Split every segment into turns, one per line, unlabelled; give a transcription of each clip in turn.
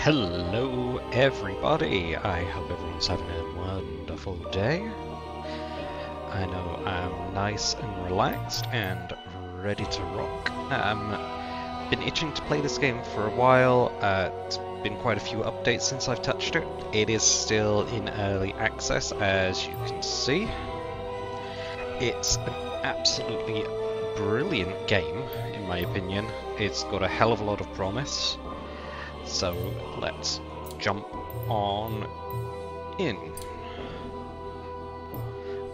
Hello everybody, I hope everyone's having a wonderful day. I know I'm nice and relaxed and ready to rock. Been itching to play this game for a while. It's been quite a few updates since I've touched it. It is still in early access, as you can see. It's an absolutely brilliant game, in my opinion. It's got a hell of a lot of promise. So let's jump on in.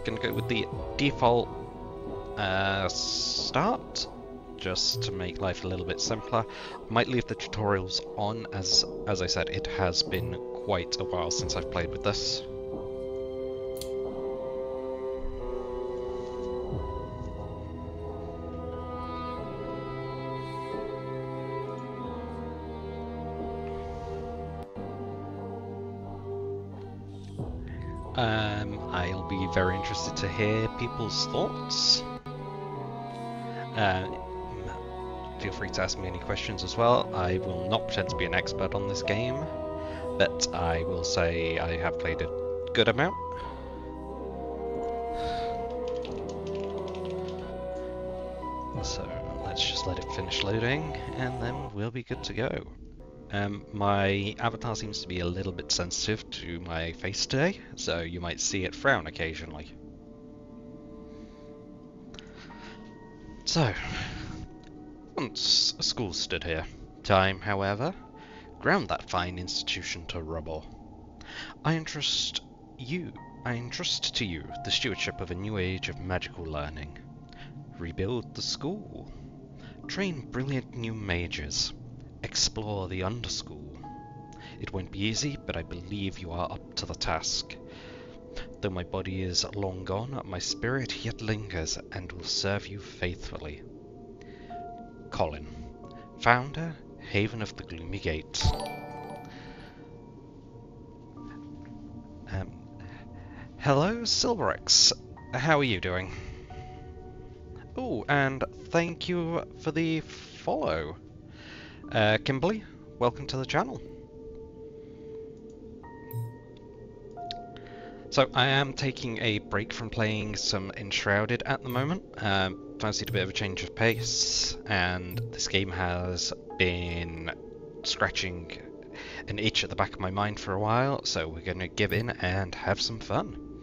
Gonna go with the default start, just to make life a little bit simpler. I might leave the tutorials on, as I said, it has been quite a while since I've played with this. I'll be very interested to hear people's thoughts. Feel free to ask me any questions as well. I will not pretend to be an expert on this game, but I will say I have played a good amount. So let's just let it finish loading and then we'll be good to go. My avatar seems to be a little bit sensitive to my face today, so you might see it frown occasionally. So, once a school stood here. Time, however, ground that fine institution to rubble. I entrust to you the stewardship of a new age of magical learning. Rebuild the school. Train brilliant new mages. Explore the underschool. It won't be easy, but I believe you are up to the task. Though my body is long gone, my spirit yet lingers and will serve you faithfully. Colin, Founder, Haven of the Gloomy Gate. Hello, Silverex. How are you doing? Oh, and thank you for the follow. Kimberly, welcome to the channel. So I am taking a break from playing some Enshrouded at the moment. Fancied a bit of a change of pace, and this game has been scratching an itch at the back of my mind for a while, so we're going to give in and have some fun.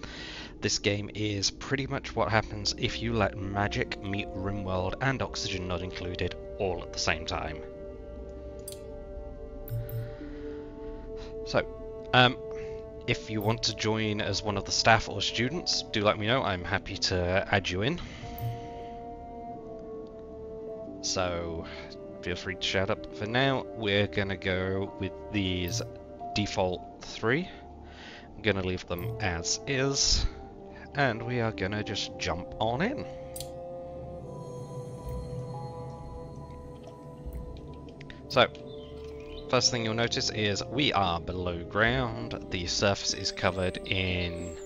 This game is pretty much what happens if you let magic meet Rimworld and Oxygen Not Included all at the same time. So, if you want to join as one of the staff or students, do let me know. I'm happy to add you in. So, feel free to shout up. For now, we're going to go with these default 3. I'm going to leave them as is, and we are going to just jump on in. So, first thing you'll notice is we are below ground. The surface is covered in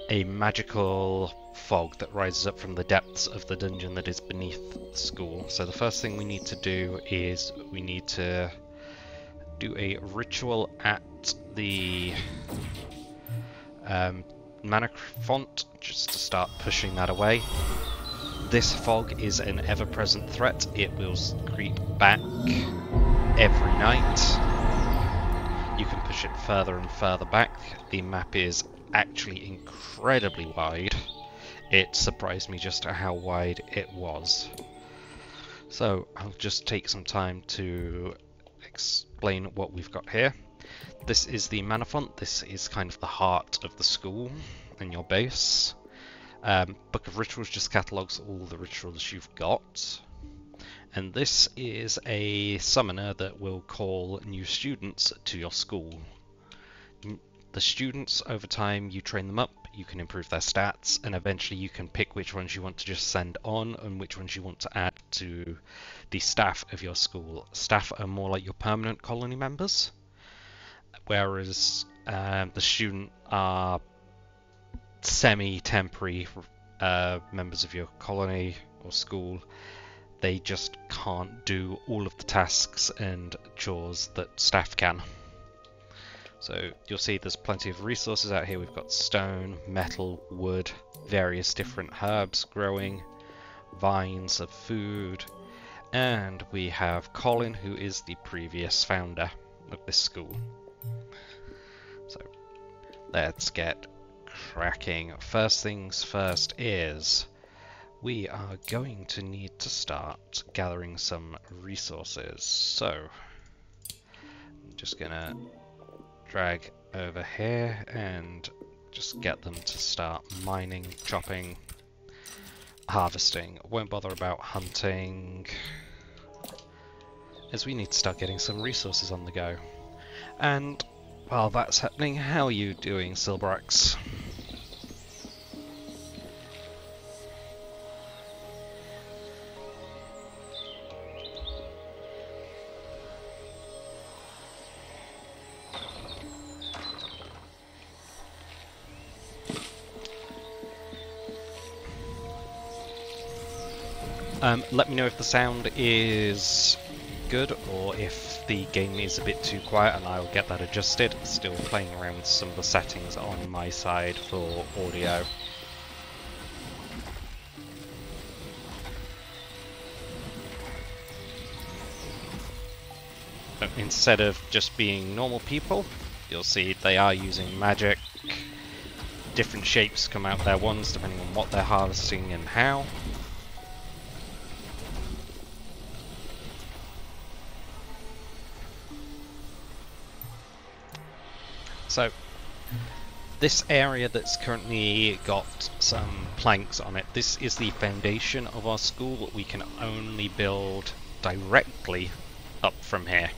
a magical fog that rises up from the depths of the dungeon that is beneath the school. So the first thing we need to do is we need to do a ritual at the mana font just to start pushing that away. This fog is an ever-present threat. It will creep back every night. You can push it further and further back. The map is actually incredibly wide. It surprised me just at how wide it was. So I'll just take some time to explain what we've got here. This is the mana font. This is kind of the heart of the school and your base. Book of Rituals just catalogues all the rituals you've got. And this is a summoner that will call new students to your school. The students, over time, you train them up, you can improve their stats, and eventually you can pick which ones you want to just send on and which ones you want to add to the staff of your school. Staff are more like your permanent colony members, whereas the student are semi-temporary members of your colony or school. They just can't do all of the tasks and chores that staff can. So you'll see there's plenty of resources out here. We've got stone, metal, wood, various different herbs growing, vines of food, and we have Colin, who is the previous founder of this school. So let's get cracking. First things first is we are going to need to start gathering some resources. So I'm just gonna drag over here and just get them to start mining, chopping, harvesting. Won't bother about hunting, as we need to start getting some resources on the go. And while that's happening, how are you doing, Silbrax? Let me know if the sound is good or if the game is a bit too quiet, and I'll get that adjusted. Still playing around with some of the settings on my side for audio. But instead of just being normal people, you'll see they are using magic. Different shapes come out their wands depending on what they're harvesting and how. So, this area that's currently got some planks on it, this is the foundation of our school. We can only build directly up from here.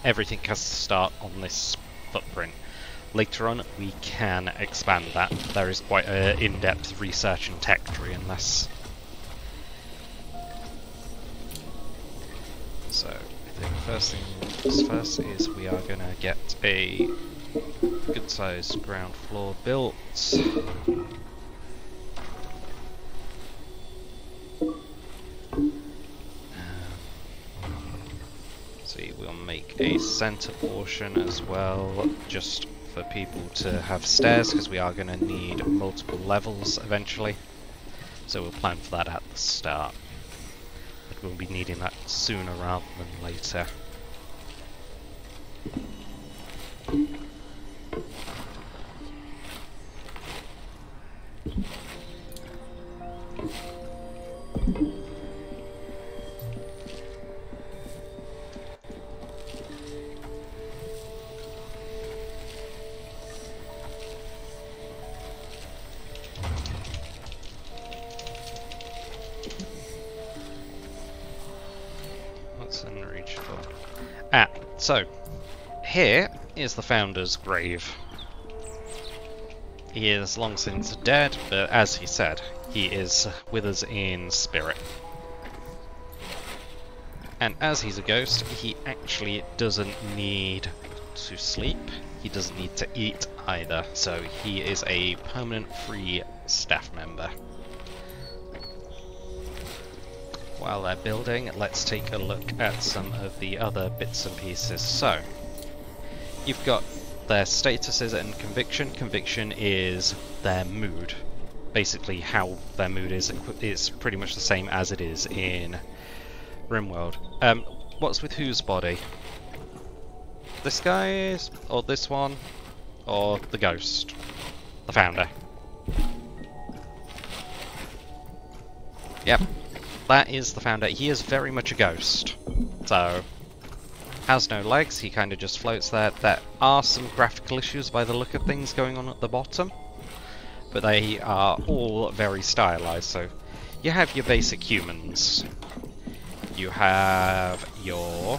Everything has to start on this footprint. Later on, we can expand that. There is quite an in-depth research and tech tree in this. So, I think first things first is we are going to get a good sized ground floor built. See, we'll make a center portion as well, just for people to have stairs, because we are going to need multiple levels eventually. So we'll plan for that at the start. But we'll be needing that sooner rather than later. What's unreachable? So here is the founder's grave. He is long since dead, but as he said, he is with us in spirit. And as he's a ghost, he actually doesn't need to sleep, he doesn't need to eat either, so he is a permanent free staff member. While they're building, let's take a look at some of the other bits and pieces. So, you've got their statuses and conviction. Conviction is their mood. Basically how their mood is pretty much the same as it is in Rimworld. What's with whose body? This guy's? Or this one? Or the ghost? The founder? Yep. That is the founder. He is very much a ghost. So, has no legs, he kind of just floats there. There are some graphical issues by the look of things going on at the bottom, but they are all very stylized. So, you have your basic humans. You have your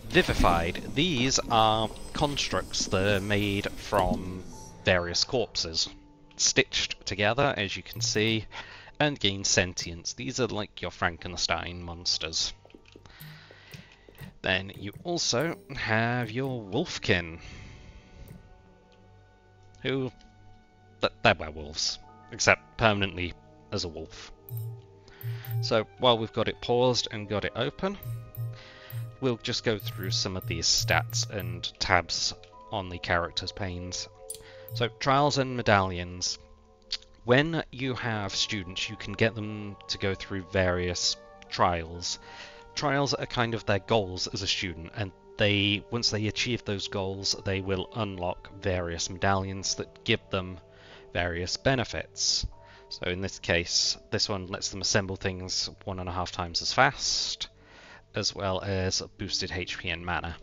vivified. These are constructs that are made from various corpses, stitched together, as you can see, and gain sentience. These are like your Frankenstein monsters. Then you also have your wolfkin, who, they're werewolves, except permanently as a wolf. So while we've got it paused and got it open, we'll just go through some of these stats and tabs on the character's panes. So, trials and medallions. When you have students, you can get them to go through various trials. Trials are kind of their goals as a student, and once they achieve those goals, they will unlock various medallions that give them various benefits. So in this case, this one lets them assemble things 1.5 times as fast, as well as boosted HP and mana.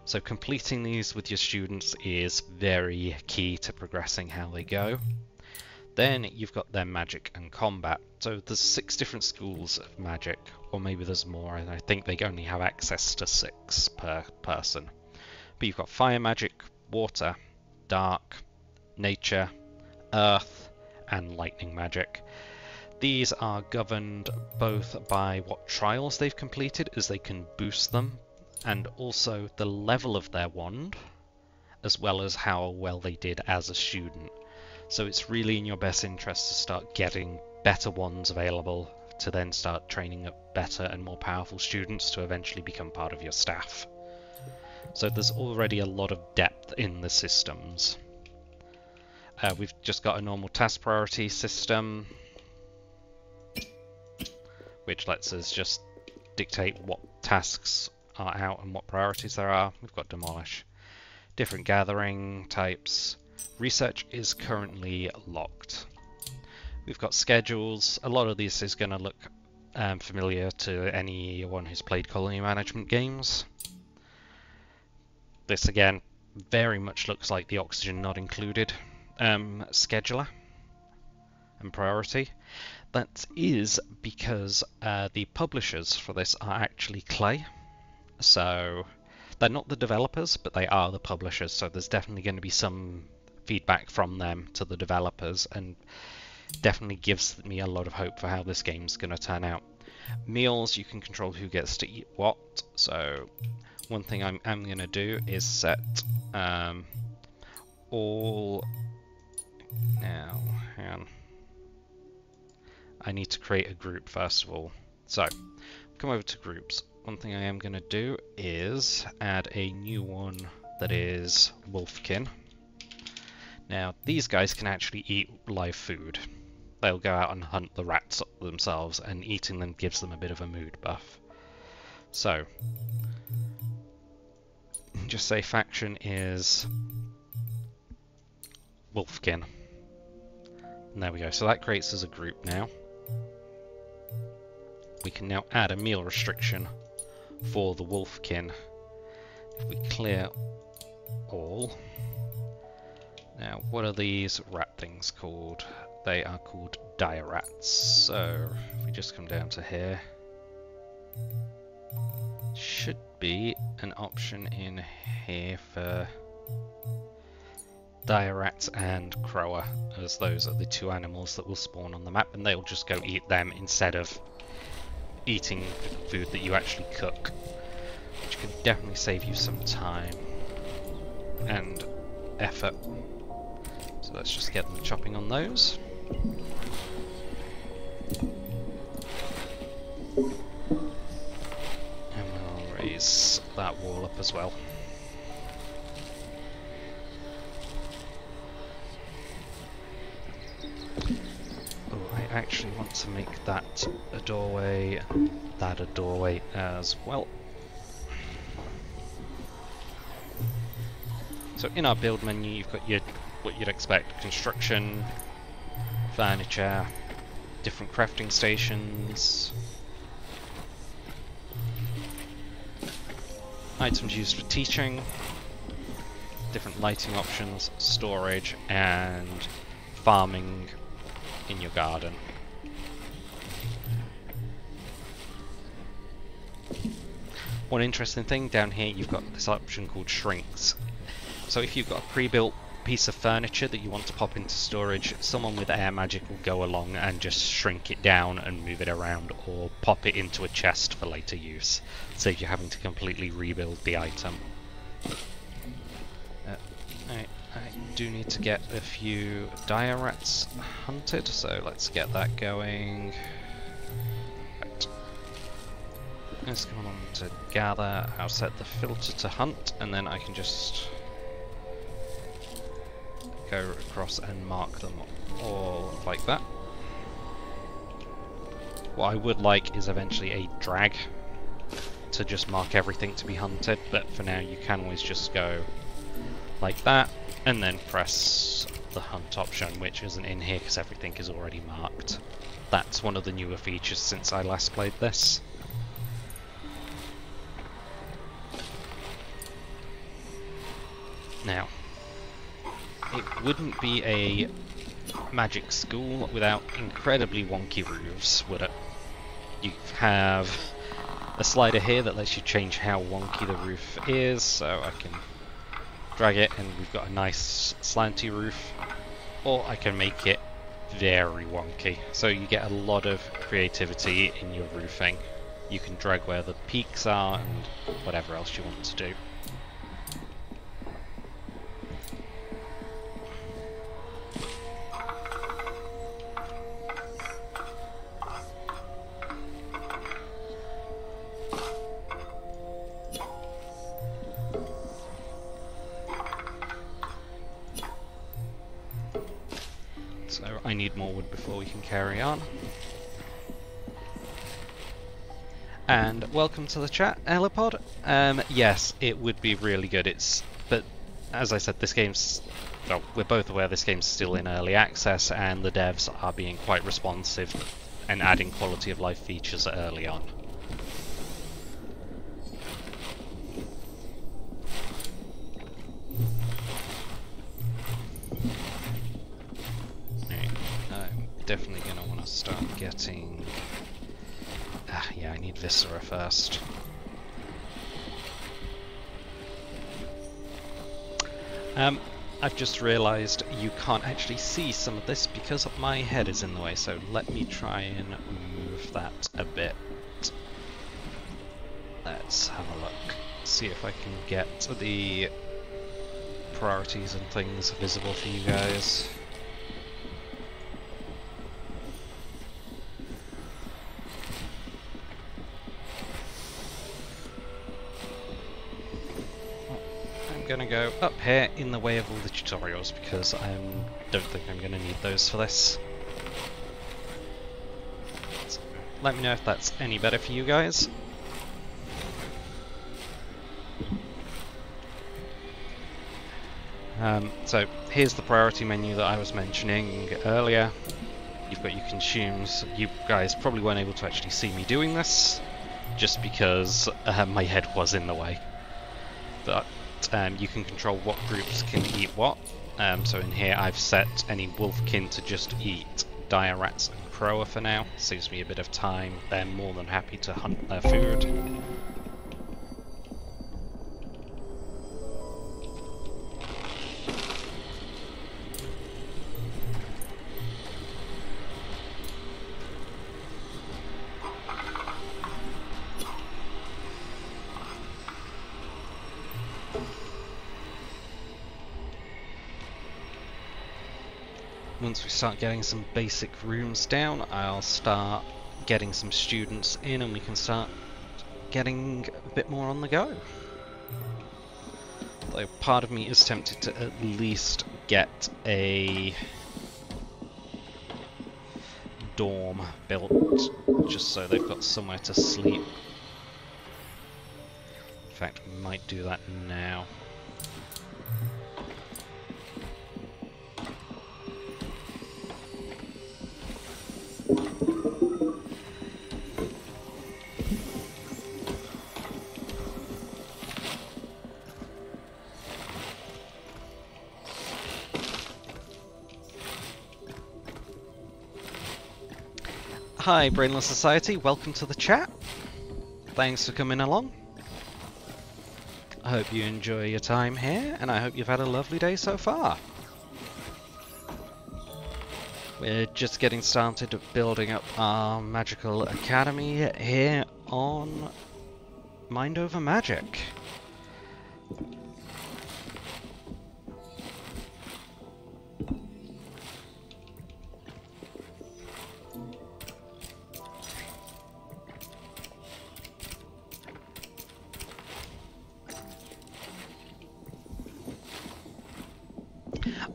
So completing these with your students is very key to progressing how they go. Then you've got their magic and combat. So there's 6 different schools of magic, or maybe there's more, and I think they only have access to 6 per person. But you've got fire magic, water, dark, nature, earth, and lightning magic. These are governed both by what trials they've completed, as they can boost them, and also the level of their wand, as well as how well they did as a student. So it's really in your best interest to start getting better wands available, to then start training up better and more powerful students to eventually become part of your staff. So there's already a lot of depth in the systems. We've just got a normal task priority system, which lets us just dictate what tasks are out and what priorities there are. We've got demolish. Different gathering types. Research is currently locked. We've got schedules. A lot of this is going to look familiar to anyone who's played colony management games. This again very much looks like the oxygen not included scheduler and priority. That is because the publishers for this are actually Clay. So they're not the developers, but they are the publishers, so there's definitely going to be some feedback from them to the developers, and definitely gives me a lot of hope for how this game's going to turn out. Meals, you can control who gets to eat what, so one thing I'm going to do is set all... Now, hang on. I need to create a group first of all. So, come over to groups. One thing I am going to do is add a new one that is Wolfkin. Now, these guys can actually eat live food. They'll go out and hunt the rats themselves, and eating them gives them a bit of a mood buff. So, just say faction is Wolfkin. And there we go. So that creates us a group now. We can now add a meal restriction for the Wolfkin. If we clear all. Now, what are these rat things called? They are called dire rats. So, if we just come down to here, should be an option in here for dire rats and crower, as those are the 2 animals that will spawn on the map, and they'll just go eat them instead of eating food that you actually cook, which can definitely save you some time and effort. So let's just get them chopping on those. And we'll raise that wall up as well. Oh, I actually want to make that a doorway, that a doorway as well. So in our build menu, you've got your what you'd expect: construction, furniture, different crafting stations, items used for teaching, different lighting options, storage, and farming in your garden. One interesting thing down here, you've got this option called shrinks. So if you've got a pre-built piece of furniture that you want to pop into storage, someone with air magic will go along and just shrink it down and move it around, or pop it into a chest for later use, save you having to completely rebuild the item. I do need to get a few dire rats hunted, so let's get that going. Right. Let's come on to gather. I'll set the filter to hunt, and then I can just go across and mark them all like that. What I would like is eventually a drag to just mark everything to be hunted, but for now you can always just go like that and then press the hunt option, which isn't in here because everything is already marked. That's one of the newer features since I last played this. Now, it wouldn't be a magic school without incredibly wonky roofs, would it? You have a slider here that lets you change how wonky the roof is, so I can drag it and we've got a nice slanty roof, or I can make it very wonky, so you get a lot of creativity in your roofing. You can drag where the peaks are and whatever else you want to do. So I need more wood before we can carry on. And welcome to the chat, Elipod. Yes, it would be really good. But as I said, this game's, well, we're both aware this game's still in early access, and the devs are being quite responsive and adding quality of life features early on. Definitely going to want to start getting... yeah, I need Viscera first. I've just realised you can't actually see some of this because my head is in the way, so let me try and move that a bit. Let's have a look. See if I can get the priorities and things visible for you guys. Gonna go up here in the way of all the tutorials because I don't think I'm gonna need those for this. So let me know if that's any better for you guys. So here's the priority menu that I was mentioning earlier. You've got your consumes. You guys probably weren't able to actually see me doing this just because my head was in the way. But you can control what groups can eat what. So in here I've set any wolfkin to just eat dire rats and crower for now. Saves me a bit of time. They're more than happy to hunt their food. Once we start getting some basic rooms down, I'll start getting some students in and we can start getting a bit more on the go. Though part of me is tempted to at least get a dorm built, just so they've got somewhere to sleep. In fact, we might do that now. Hi Brainless Society, welcome to the chat. Thanks for coming along. I hope you enjoy your time here, and I hope you've had a lovely day so far. We're just getting started building up our magical academy here on Mind Over Magic.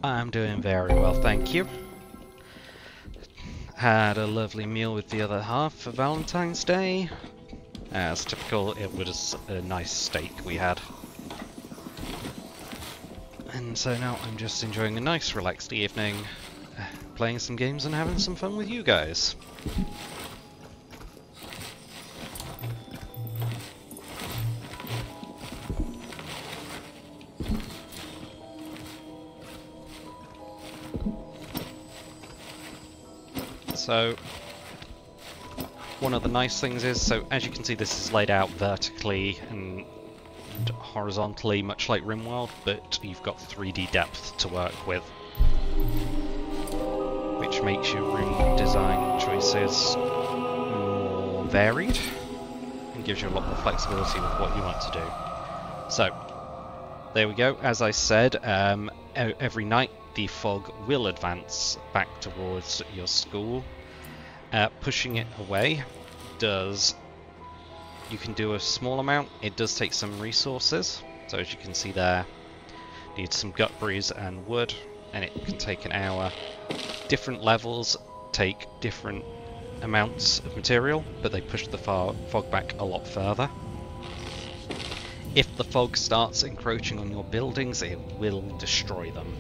I'm doing very well, thank you. Had a lovely meal with the other half for Valentine's Day. As typical, it was a nice steak we had. And so now I'm just enjoying a nice relaxed evening, playing some games and having some fun with you guys. So, one of the nice things is, so as you can see, this is laid out vertically and horizontally, much like Rimworld, but you've got 3D depth to work with, which makes your room design choices more varied and gives you a lot more flexibility with what you want to do. So, there we go. As I said, every night the fog will advance back towards your school. Pushing it away does... You can do a small amount. It does take some resources. So as you can see there, need some gutberries and wood, and it can take an hour. Different levels take different amounts of material, but they push the fog back a lot further. If the fog starts encroaching on your buildings, it will destroy them.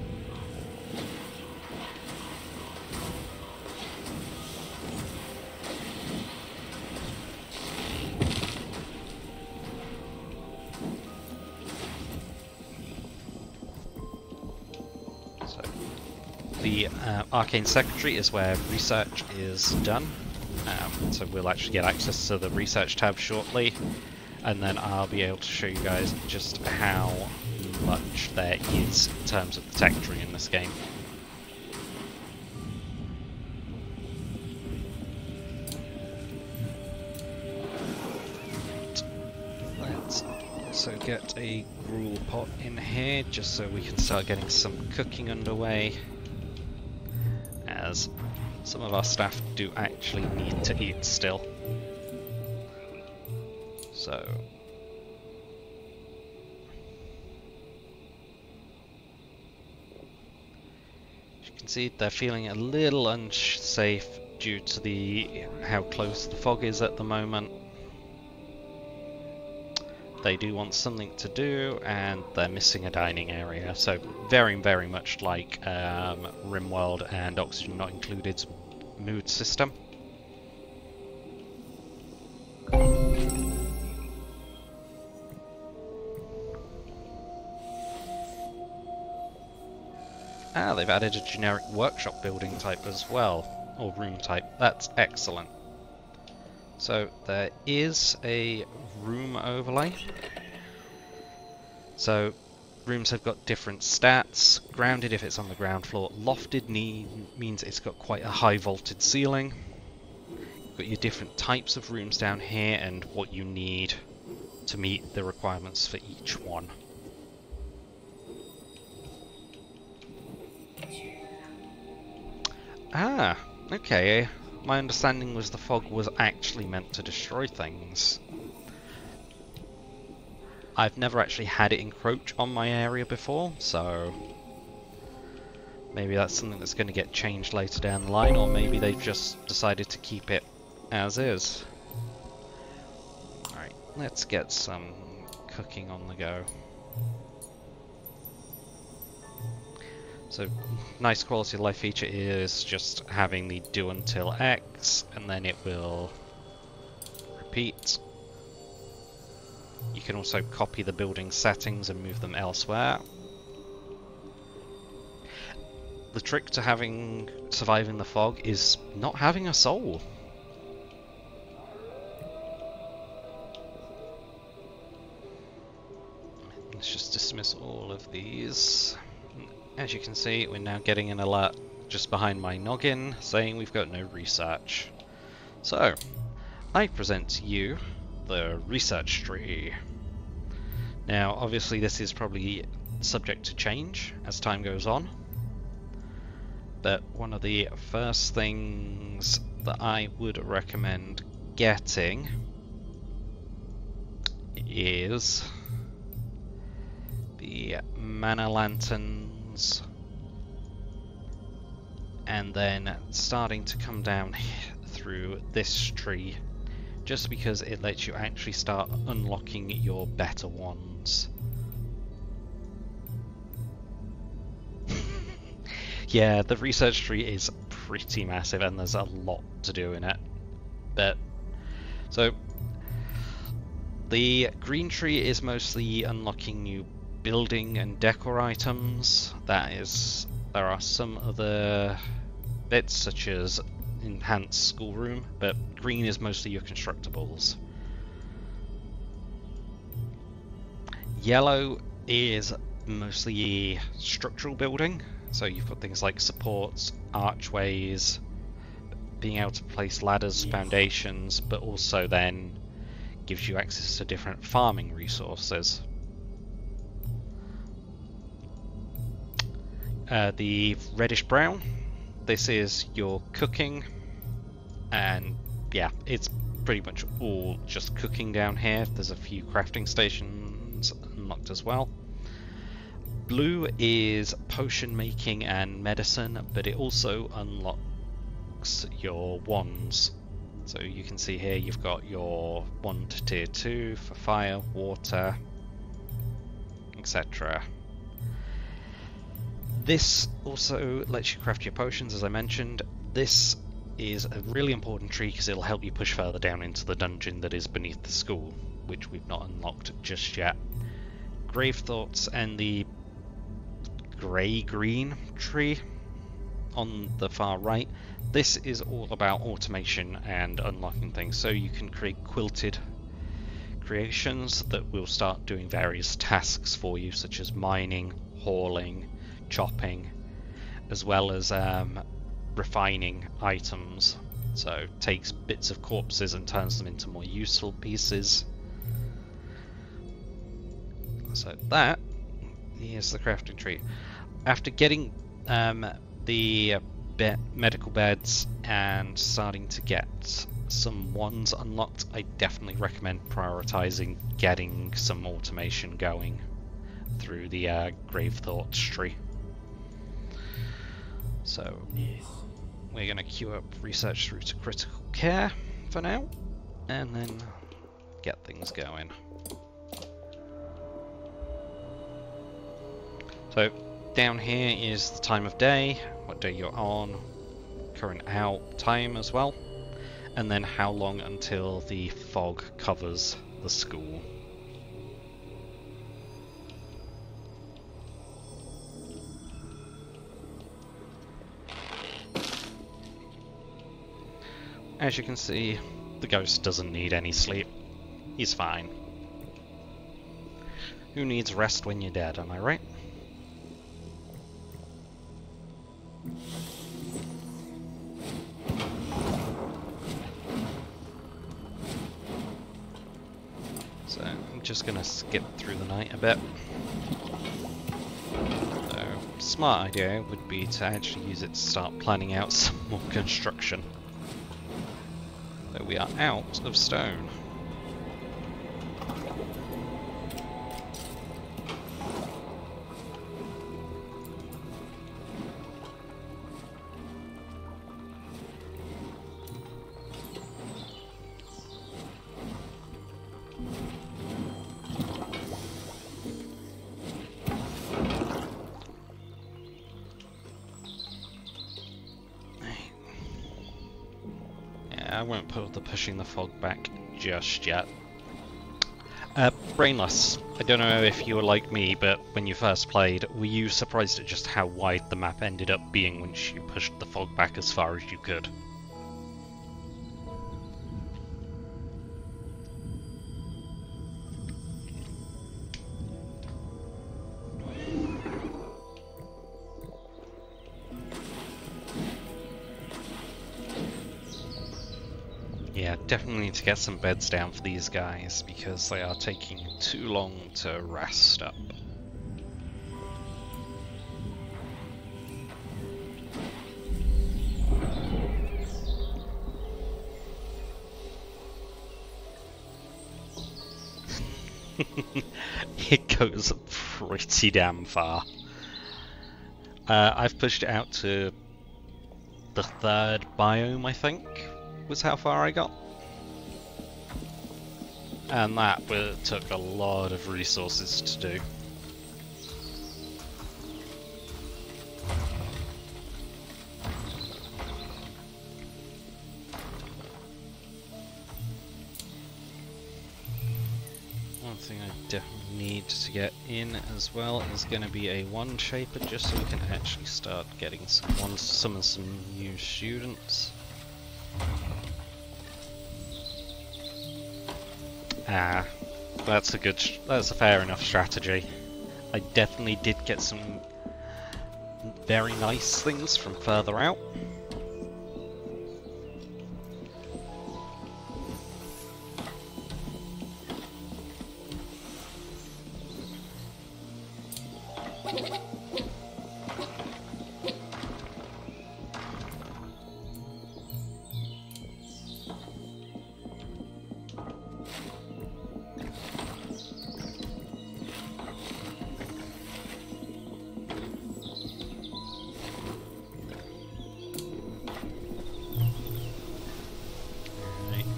The Arcane Secretary is where research is done, so we'll actually get access to the research tab shortly, and then I'll be able to show you guys just how much there is in terms of the tech tree in this game. Let's also get a gruel pot in here just so we can start getting some cooking underway, as some of our staff do actually need to eat still. So, as you can see, they're feeling a little unsafe due to how close the fog is at the moment. They do want something to do, and they're missing a dining area. So very, very much like Rimworld and Oxygen Not Included's mood system. Ah, they've added a generic workshop building type as well, or room type. That's excellent. So there is a room overlay. So rooms have got different stats. Grounded if it's on the ground floor. Lofted means it's got quite a high vaulted ceiling. You've got your different types of rooms down here and what you need to meet the requirements for each one. Ah, okay. My understanding was the fog was actually meant to destroy things. I've never actually had it encroach on my area before, so maybe that's something that's going to get changed later down the line, or maybe they've just decided to keep it as is. Alright, let's get some cooking on the go. So, nice quality of life feature is just having the do until X, and then it will repeat. You can also copy the building settings and move them elsewhere. The trick to surviving the fog is not having a soul. Let's just dismiss all of these. As you can see, we're now getting an alert just behind my noggin saying we've got no research. So, I present to you the research tree. Now, obviously this is probably subject to change as time goes on, but one of the first things that I would recommend getting is the mana lanterns and then starting to come down through this tree, just because it lets you actually start unlocking your better ones. Yeah, the research tree is pretty massive and there's a lot to do in it. But so the green tree is mostly unlocking new building and decor items. There are some other bits such as enhanced schoolroom, but green is mostly your constructibles. Yellow is mostly structural building, so you've got things like supports, archways, being able to place ladders, foundations, but also then gives you access to different farming resources. The reddish brown, this is your cooking, and yeah, it's pretty much all just cooking down here. There's a few crafting stations unlocked as well. Blue is potion making and medicine, but it also unlocks your wands. So you can see here you've got your wand tier 2 for fire, water, etc. This also lets you craft your potions, as I mentioned. This is a really important tree because it'll help you push further down into the dungeon that is beneath the school, which we've not unlocked just yet. Grave Thoughts and the grey-green tree on the far right. This is all about automation and unlocking things, so you can create quilted creations that will start doing various tasks for you, such as mining, hauling, chopping, as well as refining items. So takes bits of corpses and turns them into more useful pieces. So that is the crafting tree. After getting the medical beds and starting to get some wands unlocked, I definitely recommend prioritizing getting some automation going through the Grave Thoughts tree. So we're going to queue up research through to critical care for now, and then get things going. So down here is the time of day, what day you're on, current out time as well, and then how long until the fog covers the school. As you can see, the ghost doesn't need any sleep. He's fine. Who needs rest when you're dead, am I right? So I'm just gonna skip through the night a bit. So, smart idea would be to actually use it to start planning out some more construction. So we are out of stone. I won't put the pushing the fog back just yet. Brainless. I don't know if you were like me, but when you first played, were you surprised at just how wide the map ended up being once you pushed the fog back as far as you could? Yeah, definitely need to get some beds down for these guys because they are taking too long to rest up. It goes pretty damn far. I've pushed it out to the third biome, I think, was how far I got. And that took a lot of resources to do. One thing I definitely need to get in as well is going to be a one shaper, just so we can actually start getting some new students. Ah, that's a fair enough strategy. I definitely did get some very nice things from further out.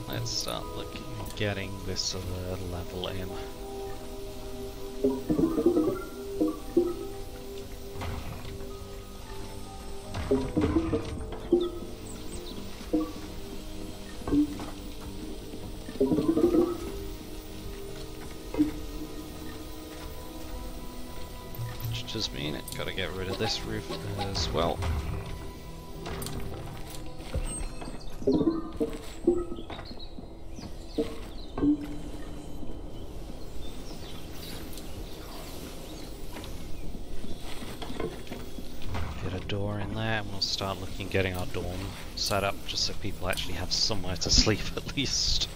Let's start looking at getting this level in. Which does mean it gotta get rid of this roof as well. Door in there, and we'll start looking at getting our dorm set up just so people actually have somewhere to sleep at least.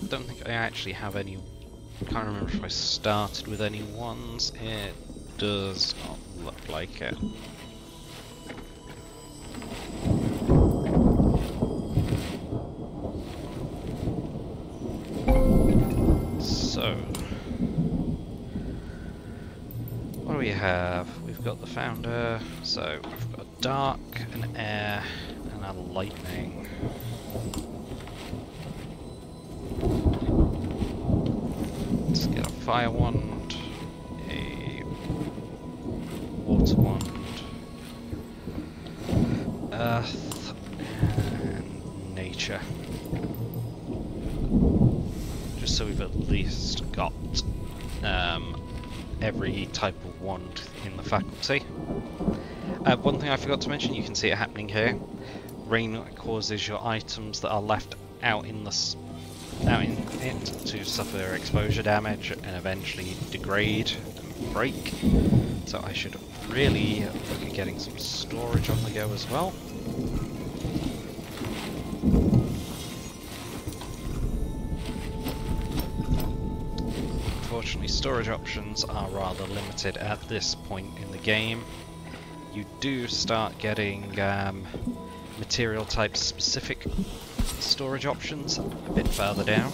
Don't think I actually have any. Can't remember if I started with any ones. It does not look like it. So, what do we have? We've got the founder. So we've got dark, an air, and a lightning. Let's get a fire wand, a water wand, earth, and nature. Just so we've at least got every type of wand in the faculty. One thing I forgot to mention, you can see it happening here. Rain causes your items that are left out in it to suffer exposure damage and eventually degrade and break. So I should really look at getting some storage on the go as well. Unfortunately, storage options are rather limited at this point in the game. You do start getting material type specific storage options a bit further down,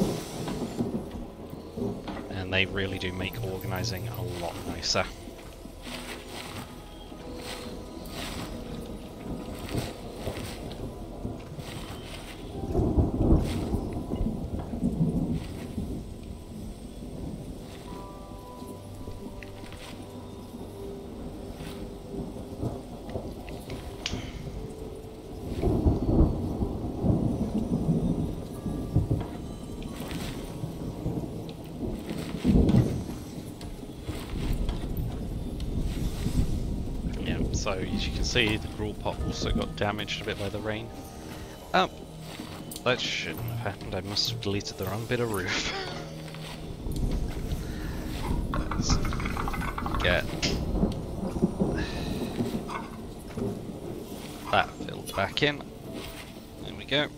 and they really do make organising a lot nicer. So as you can see, the gruel pot also got damaged a bit by the rain. Oh, that shouldn't have happened. I must have deleted the wrong bit of roof. That's get that filled back in. There we go.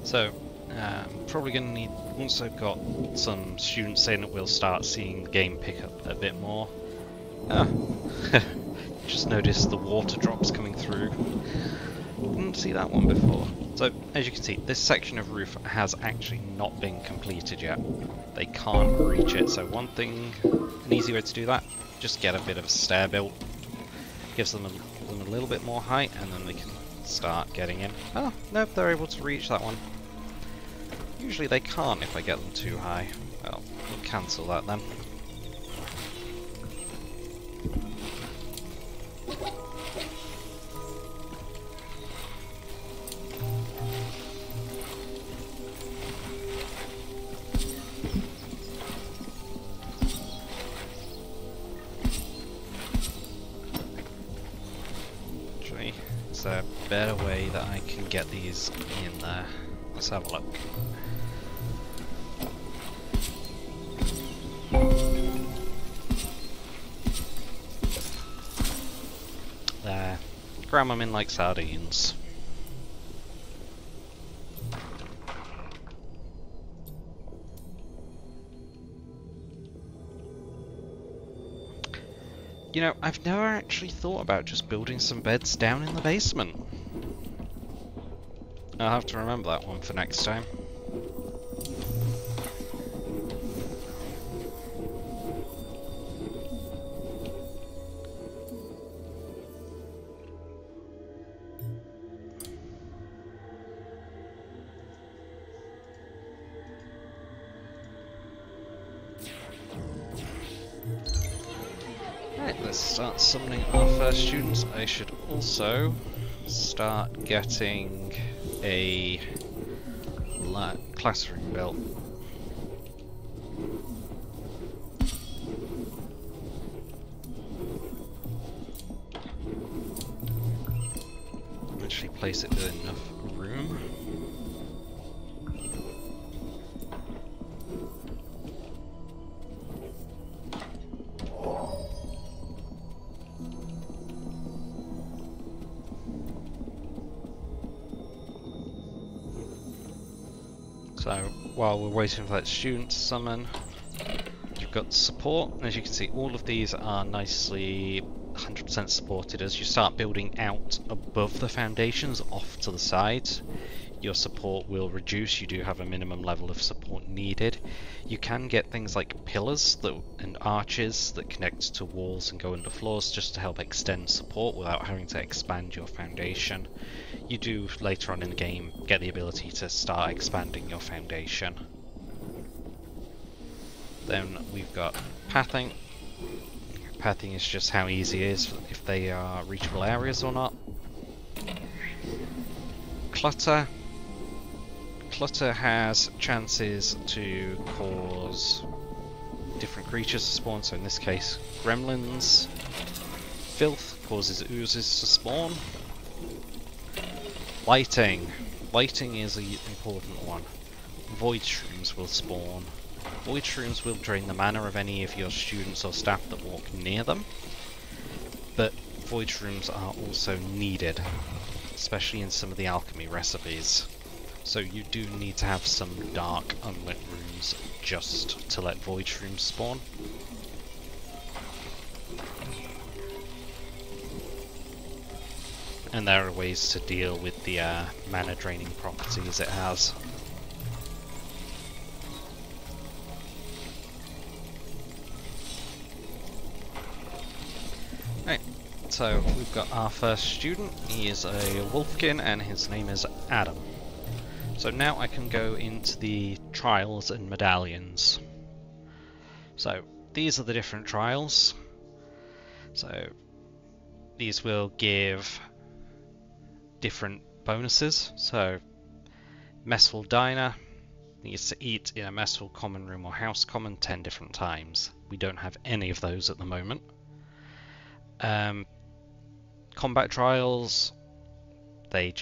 So, probably going to need, once I've got some students in, we'll start seeing the game pick up a bit more. Just noticed the water drops coming through. Didn't see that one before. So, as you can see, this section of roof has actually not been completed yet. They can't reach it, so one thing, an easy way to do that, just get a bit of a stair built. Gives them a little bit more height, and then they can start getting in. Oh, nope, they're able to reach that one. Usually they can't if I get them too high. Well, we'll cancel that then. Actually, is there a better way that I can get these in there? Let's have a look. There. Cram them in like sardines. You know, I've never actually thought about just building some beds down in the basement. I'll have to remember that one for next time. Right, let's start summoning our first students. I should also start getting a classroom built. Actually place it with enough room. So while we're waiting for that student to summon, you've got support. As you can see, all of these are nicely 100% supported. As you start building out above the foundations off to the sides, your support will reduce. You do have a minimum level of support needed. You can get things like pillars and arches that connect to walls and go under floors just to help extend support without having to expand your foundation. You do later on in the game get the ability to start expanding your foundation. Then we've got pathing. Pathing is just how easy it is if they are reachable areas or not. Clutter. Clutter has chances to cause different creatures to spawn, so in this case gremlins. Filth causes oozes to spawn. Lighting. Lighting is an important one. Void shrooms will spawn. Void shrooms will drain the mana of any of your students or staff that walk near them, but void shrooms are also needed, especially in some of the alchemy recipes. So you do need to have some dark, unlit rooms just to let void shrooms spawn. And there are ways to deal with the mana draining properties it has. Right, so we've got our first student. He is a wolfkin and his name is Adam. So now I can go into the trials and medallions. So these are the different trials. So these will give different bonuses. So Messful Diner, needs to eat in a messful, common room or house common 10 different times. We don't have any of those at the moment. Combat trials, they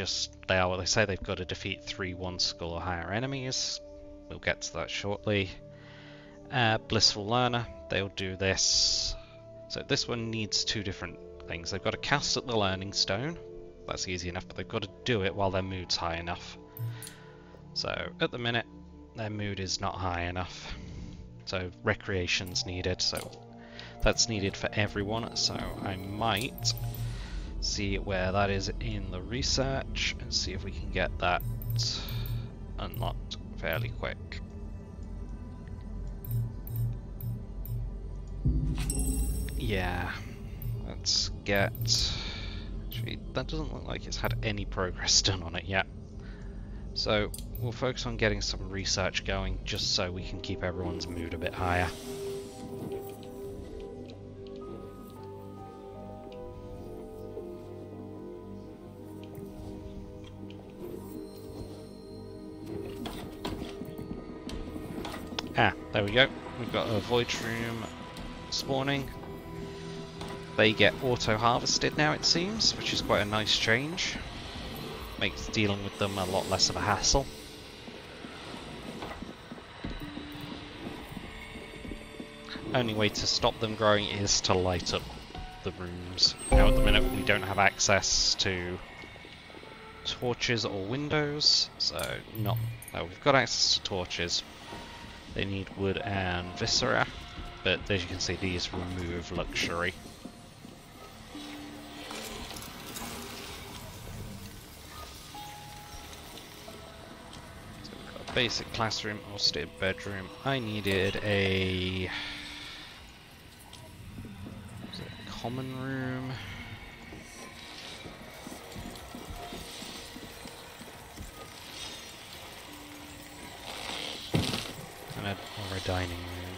are what they say. They've got to defeat 3 1-skull or higher enemies. We'll get to that shortly. Blissful Learner, they'll do this. So this one needs 2 different things. They've got to cast at the Learning Stone. That's easy enough, but they've got to do it while their mood's high enough. So at the minute, their mood is not high enough. So recreation's needed. So that's needed for everyone. So I might see where that is in the research and see if we can get that unlocked fairly quick. Yeah, let's get... Actually, that doesn't look like it's had any progress done on it yet. So we'll focus on getting some research going just so we can keep everyone's mood a bit higher. Ah, there we go. We've got a void room spawning. They get auto-harvested now, it seems, which is quite a nice change. Makes dealing with them a lot less of a hassle. Only way to stop them growing is to light up the rooms. Now at the minute we don't have access to torches or windows, so no, we've got access to torches. They need wood and viscera, but as you can see these remove luxury. So we've got a basic classroom, austere bedroom. I needed a common room. Or a dining room.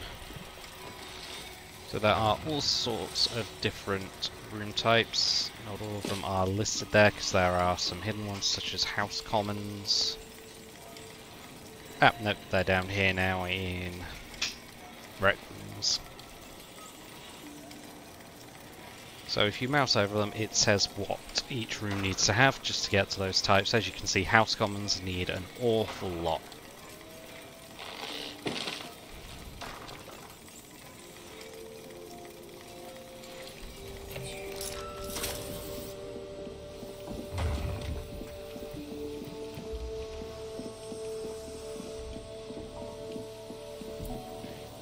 So there are all sorts of different room types. Not all of them are listed there because there are some hidden ones such as house commons. Ah, nope, they're down here now in rec rooms. So if you mouse over them, it says what each room needs to have just to get to those types. As you can see, house commons need an awful lot.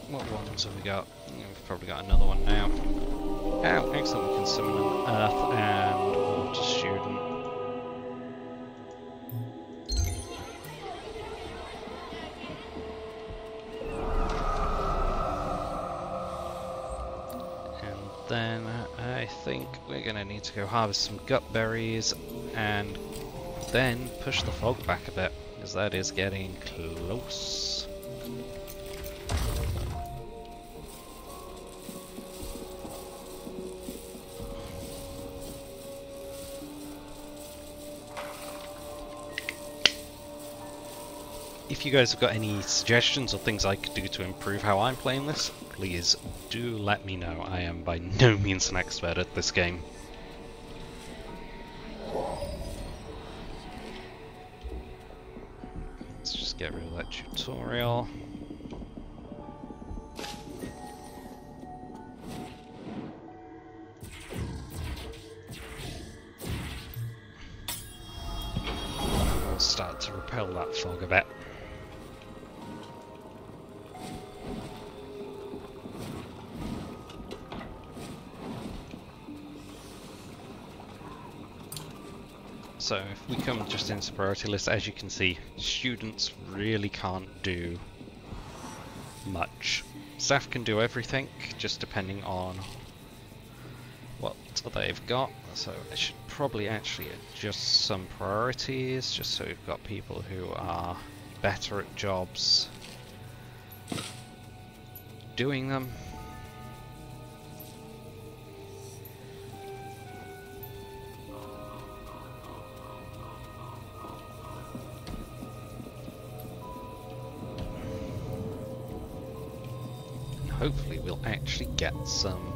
What ones have we got? We've probably got another one now. Oh, excellent, we can summon an Earth and Water Student. And then I think we're going to need to go harvest some gut berries and then push the fog back a bit, because that is getting close. If you guys have got any suggestions or things I could do to improve how I'm playing this, please do let me know. I am by no means an expert at this game. Let's just get rid of that tutorial. We'll start to repel that fog a bit. So if we come just into priority list, as you can see, students really can't do much. Staff can do everything, just depending on what they've got. So I should probably actually adjust some priorities, just so we've got people who are better at jobs doing them. hopefully we'll actually get some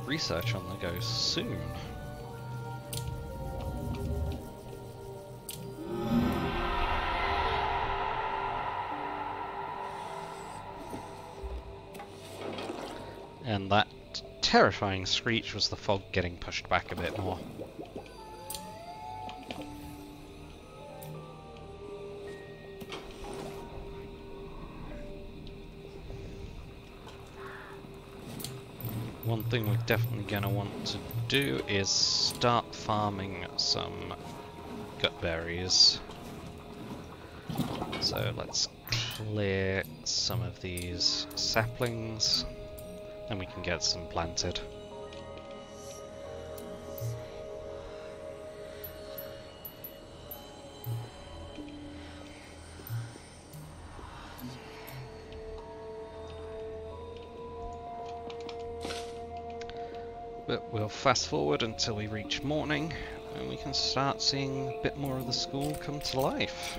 research on the go soon. And that terrifying screech was the fog getting pushed back a bit more. One thing we're definitely going to want to do is start farming some gut berries. So let's clear some of these saplings, and we can get some planted. But we'll fast forward until we reach morning, and we can start seeing a bit more of the school come to life.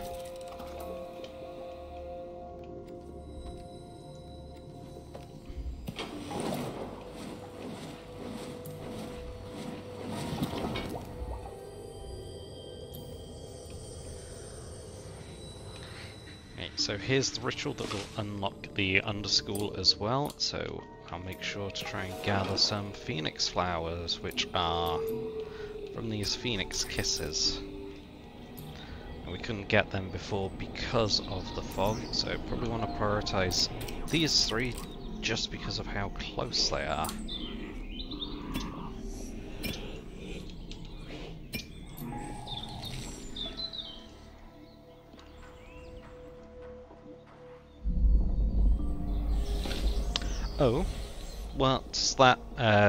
Okay, so here's the ritual that will unlock the underschool as well, so I'll make sure to try and gather some phoenix flowers, which are from these phoenix kisses. And we couldn't get them before because of the fog, so probably want to prioritize these three just because of how close they are. Oh, what's that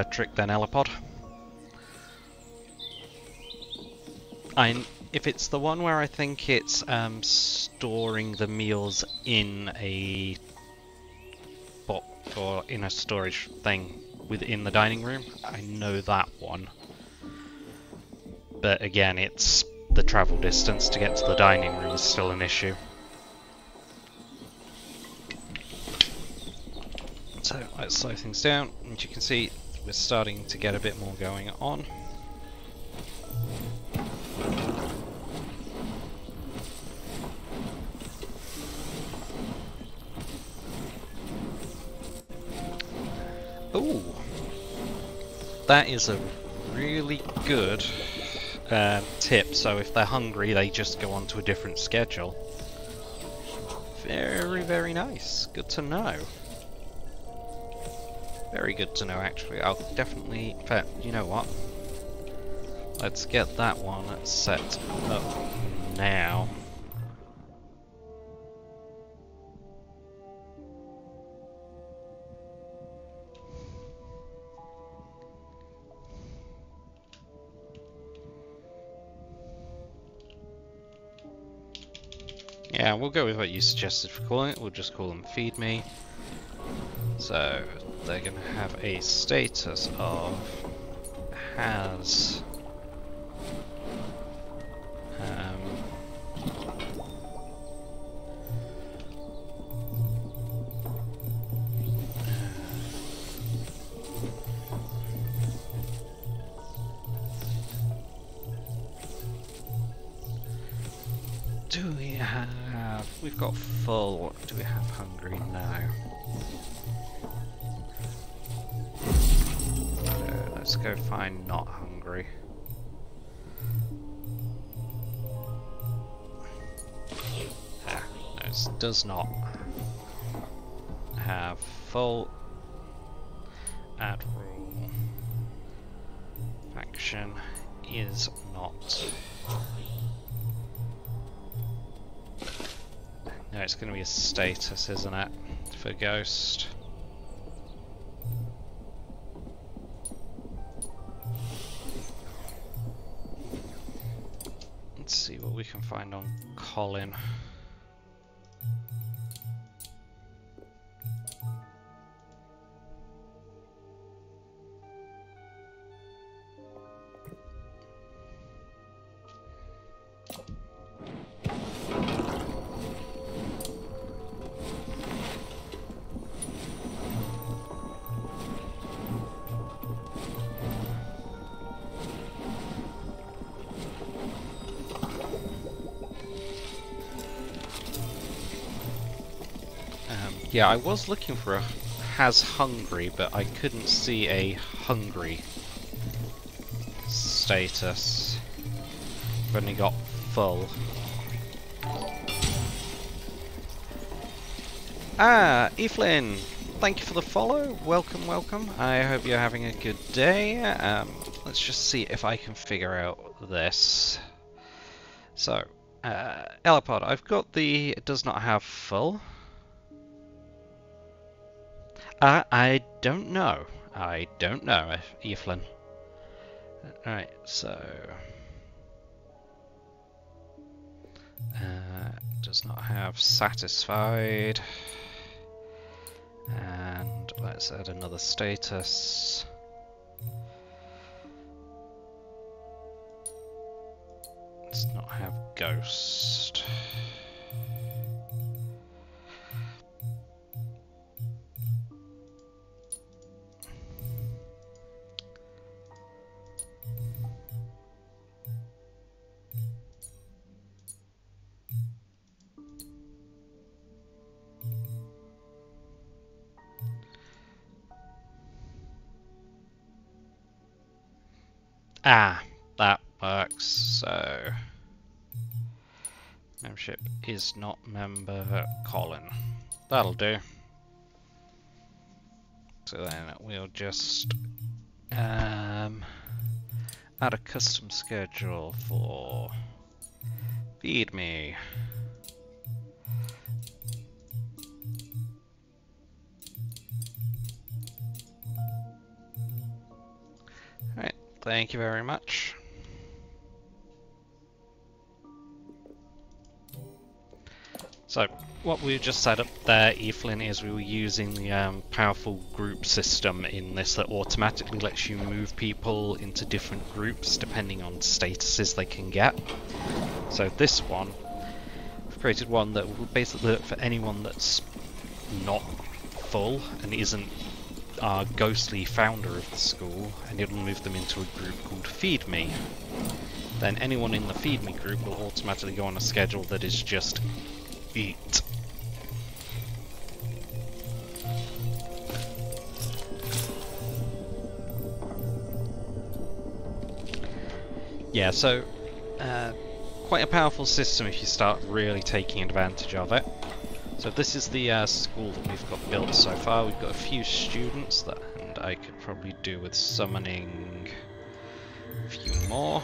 trick then, Elipod? If it's the one where I think it's storing the meals in a box or in a storage thing within the dining room, I know that one. But again, it's the travel distance to get to the dining room is still an issue. So let's slow things down, and you can see we're starting to get a bit more going on. Ooh, that is a really good tip. So if they're hungry, they just go on to a different schedule. Very, very nice. Good to know. Very good to know, actually. I'll definitely... In fact, you know what? Let's get that one set up now. Yeah, we'll go with what you suggested for calling it. We'll just call them Feed Me. So, they're going to have a status of has do we have... We've got full. Do we have hungry now? Let's go find not hungry. Ah, no, it does not have full. Add rule. Faction is not. No, it's going to be a status, isn't it, for Ghost? Let's see what we can find on Colin. Yeah, I was looking for a has hungry, but I couldn't see a hungry status. I've only got full. Ah, Evelyn! Thank you for the follow. Welcome, welcome. I hope you're having a good day. Let's just see if I can figure out this. So, Elipod, I've got the it does not have full. I don't know. I don't know, Evelyn. Alright, so... does not have satisfied. And let's add another status. Does not have ghost. Ah, that works. So membership is not member Colin. That'll do. So then we'll just add a custom schedule for feed me. Alright, thank you very much. So, what we just set up there, Evelyn, is we were using the powerful group system in this that automatically lets you move people into different groups depending on statuses they can get. So this one, we've created one that will basically look for anyone that's not full and isn't our ghostly founder of the school, and it'll move them into a group called Feed Me. Then anyone in the Feed Me group will automatically go on a schedule that is just eat. Yeah, so quite a powerful system if you start really taking advantage of it. So this is the school that we've got built so far. We've got a few students that, and I could probably do with summoning a few more.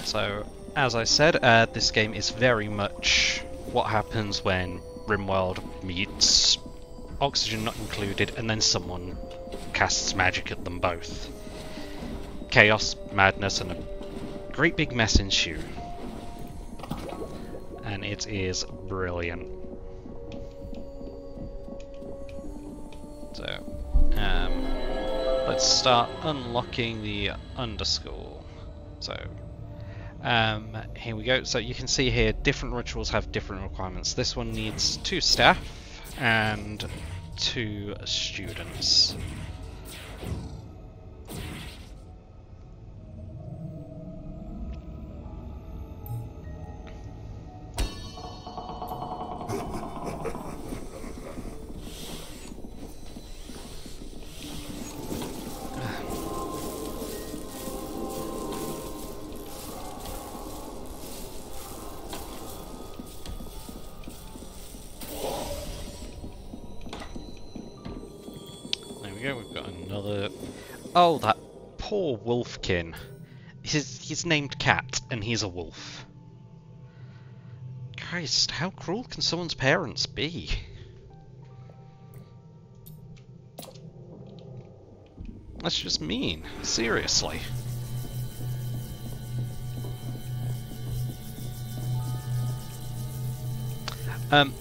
So, as I said, this game is very much what happens when Rimworld meets Oxygen Not Included, and then someone casts magic at them both. Chaos, madness, and a great big mess ensue. And it is brilliant. So, let's start unlocking the underschool. So, here we go. So you can see here, different rituals have different requirements. This one needs 2 staff and 2 students. We've got another... Oh, that poor wolfkin. He's named Cat, and he's a wolf. Christ, how cruel can someone's parents be? That's just mean. Seriously.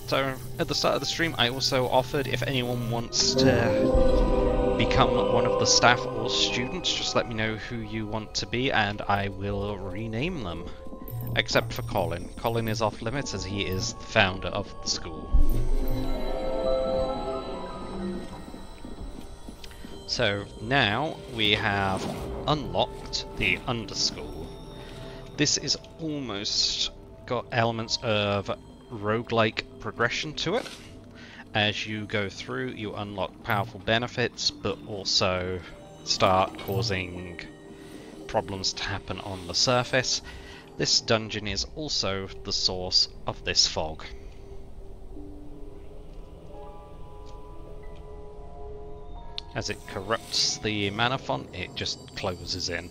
So, at the start of the stream, I also offered if anyone wants to become one of the staff or students, just let me know who you want to be, and I will rename them. Except for Colin. Colin is off limits as he is the founder of the school. So, now we have unlocked the underschool. This is almost got elements of roguelike progression to it. As you go through, you unlock powerful benefits, but also start causing problems to happen on the surface. This dungeon is also the source of this fog. As it corrupts the mana font, it just closes in.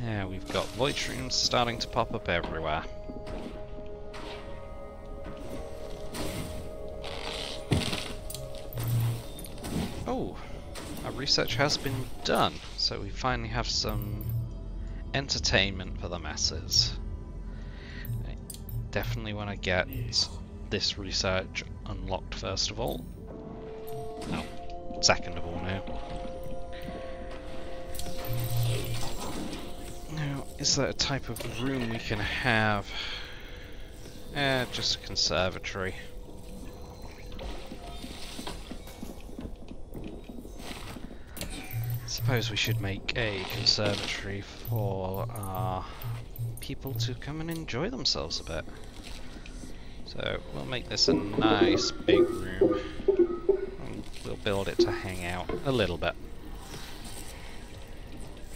Yeah, we've got void shrooms starting to pop up everywhere. Oh, our research has been done, so we finally have some entertainment for the masses. I definitely want to get this research unlocked first of all. No, second of all now. Now, is there a type of room we can have? Just a conservatory. Suppose we should make a conservatory for our people to come and enjoy themselves a bit. So we'll make this a nice big room. And we'll build it to hang out a little bit.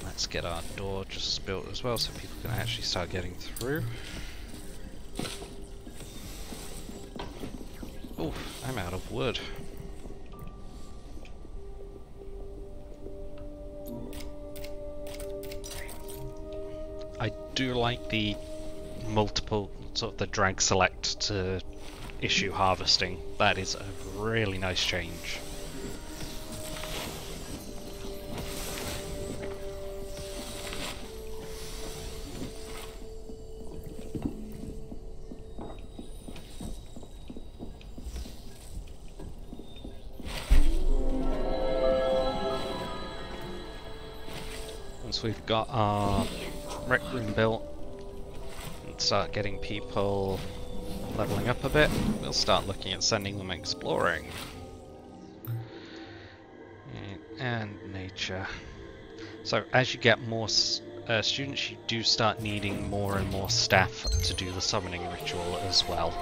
Let's get our door just built as well so people can actually start getting through. Oof, I'm out of wood. I do like the multiple, sort of the drag select to issue harvesting. That is a really nice change. Once we've got our rec room built and start getting people leveling up a bit, we'll start looking at sending them exploring. And nature. So as you get more students, you do start needing more and more staff to do the summoning ritual as well.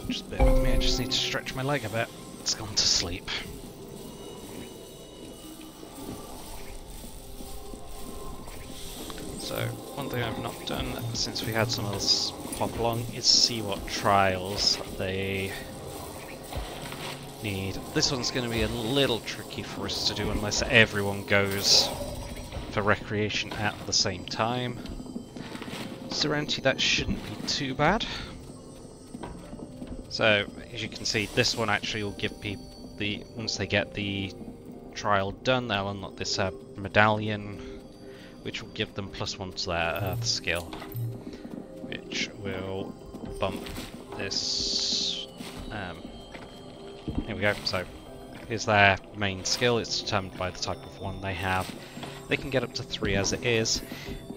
Just bear with me, I just need to stretch my leg a bit. It's gone to sleep. So, one thing I've not done since we had some of this pop along is see what trials they need. This one's going to be a little tricky for us to do unless everyone goes for recreation at the same time. Serenity, that shouldn't be too bad. So, as you can see, this one actually will give people once they get the trial done, they'll unlock this medallion, which will give them +1 to their earth skill, which will bump this. Here we go. So, here's their main skill. It's determined by the type of one they have. They can get up to 3 as it is.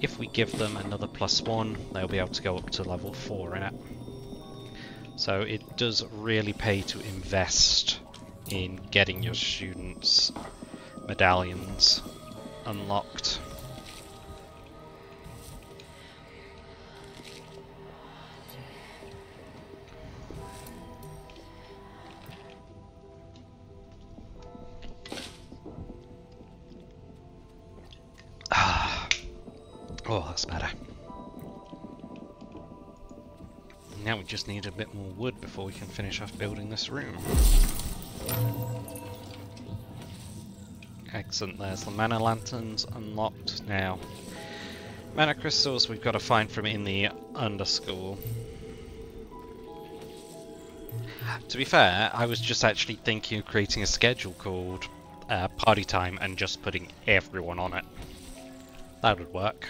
If we give them another +1, they'll be able to go up to level 4 in it. So it does really pay to invest in getting your students' medallions unlocked. Oh, that's better. Now we just need a bit more wood before we can finish off building this room. Excellent, there's the mana lanterns unlocked now. Mana crystals we've got to find from in the underschool. To be fair, I was just actually thinking of creating a schedule called party time and just putting everyone on it. That would work.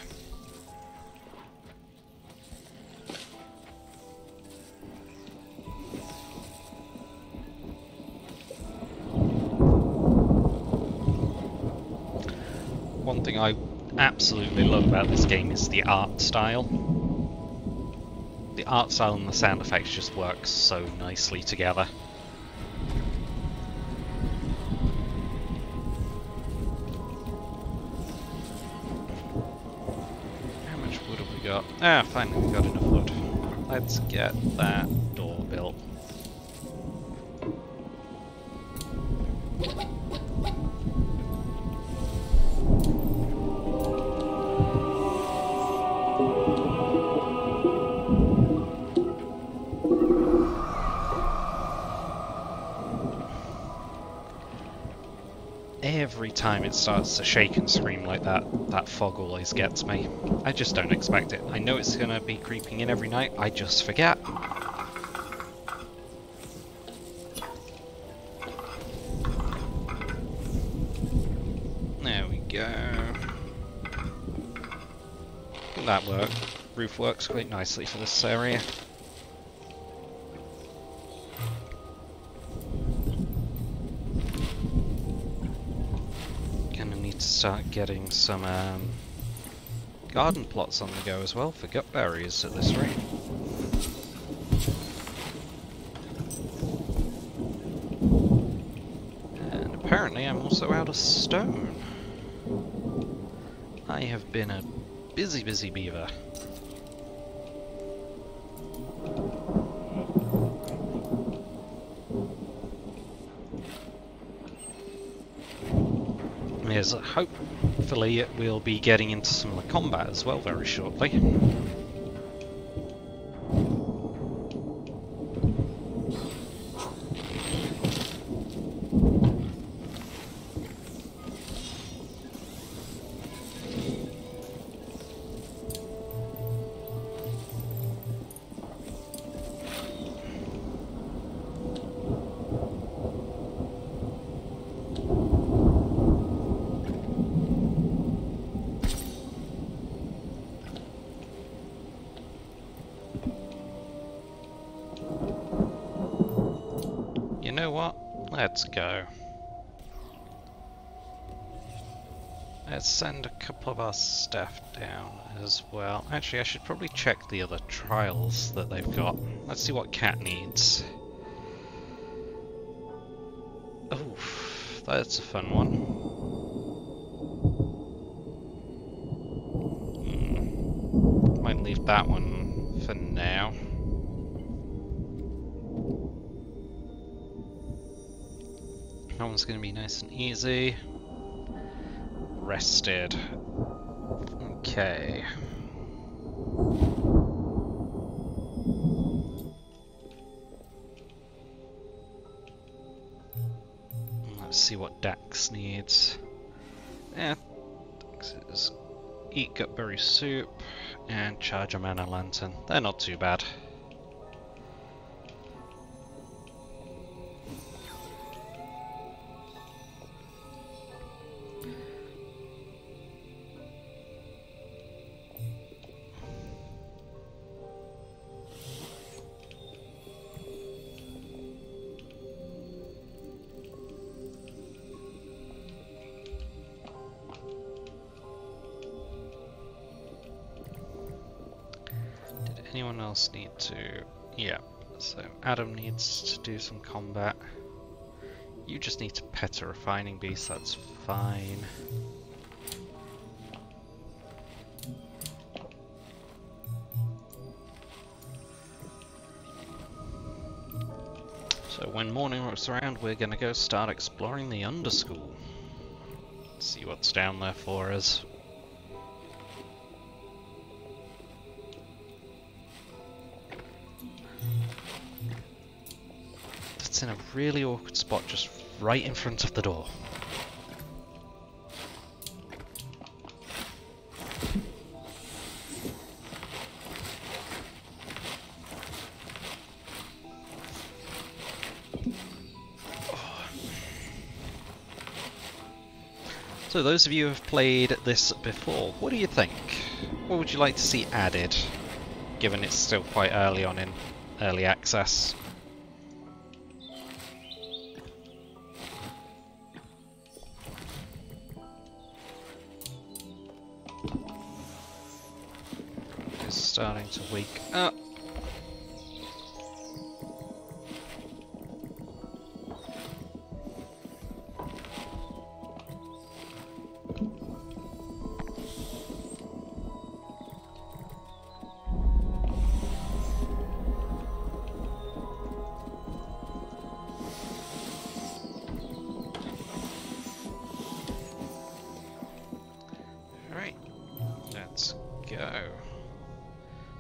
One thing I absolutely love about this game is the art style. The art style and the sound effects just work so nicely together. How much wood have we got? Ah, finally we got enough wood. Let's get that door built. Every time it starts to shake and scream like that, that fog always gets me. I just don't expect it. I know it's going to be creeping in every night, I just forget. There we go. That worked. Roof works quite nicely for this area. Start getting some garden plots on the go as well for gut berries at this rate. And apparently I'm also out of stone. I have been a busy beaver. Yes, hopefully we'll be getting into some combat as well very shortly. You know what? Let's go. Let's send a couple of our staff down as well. Actually, I should probably check the other trials that they've got. Let's see what Cat needs. Oh, that's a fun one. Might leave that one for now. That one's going to be nice and easy. Rested. Okay. Let's see what Dax needs. Dax is eat gutberry soup and charge a mana lantern. They're not too bad. Anyone else need to... Yeah, so Adam needs to do some combat. You just need to pet a refining beast, that's fine. So when morning rolls around, we're gonna go start exploring the underschool. See what's down there for us. It's in a really awkward spot, just right in front of the door. So those of you who have played this before, what do you think? What would you like to see added, given it's still quite early on in early access? It's starting to wake up. Let's go.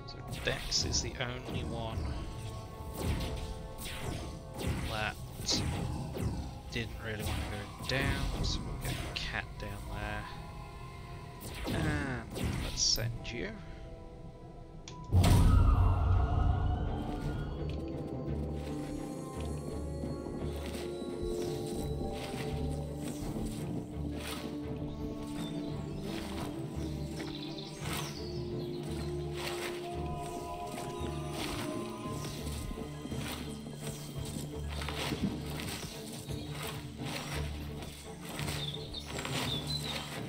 So Dex is the only one that didn't really want to go down, so we'll get a cat down there. And let's send you.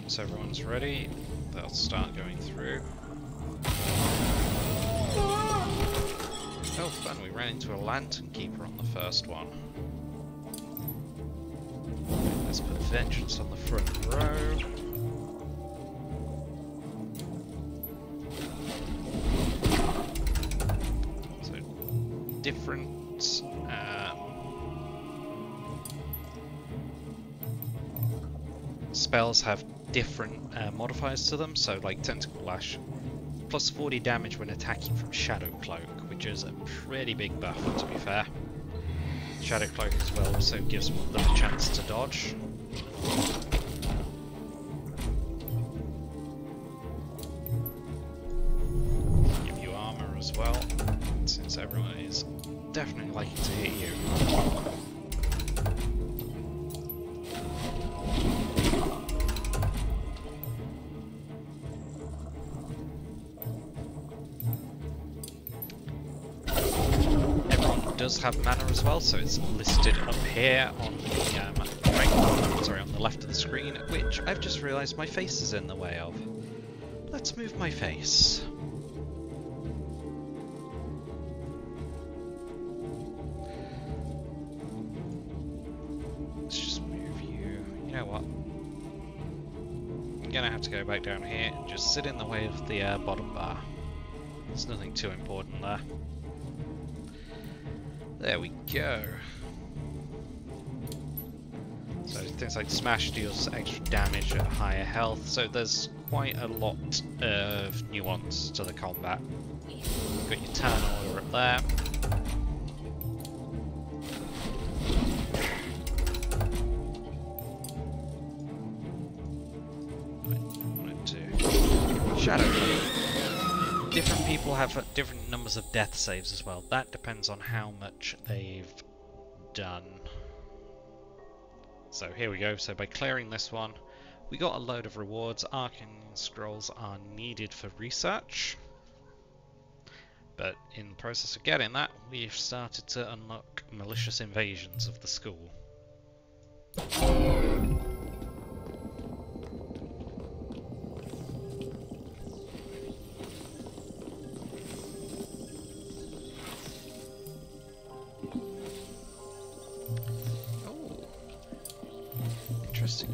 So everyone's ready, they'll start going through. Oh fun, we ran into a lantern keeper on the first one. Let's put vengeance on the front row. So different spells have different modifiers to them, so like Tentacle Lash, plus 40 damage when attacking from Shadow Cloak, which is a pretty big buff to be fair. Shadow Cloak as well also gives them a chance to dodge. Give you armor as well, since everyone is definitely liking to hit you. Does have mana as well, so it's listed up here on the on the left of the screen, which I've just realised my face is in the way of. Let's move my face. Let's just move you. You know what? I'm gonna have to go back down here and just sit in the way of the bottom bar. There's nothing too important there. There we go. So things like Smash deals extra damage at higher health, so there's quite a lot of nuance to the combat. You've got your turn order up there. Shadow. Different people have different numbers of death saves as well. That depends on how much they've done. So here we go. So by clearing this one, we got a load of rewards. Arcane scrolls are needed for research. But in the process of getting that, we've started to unlock malicious invasions of the school.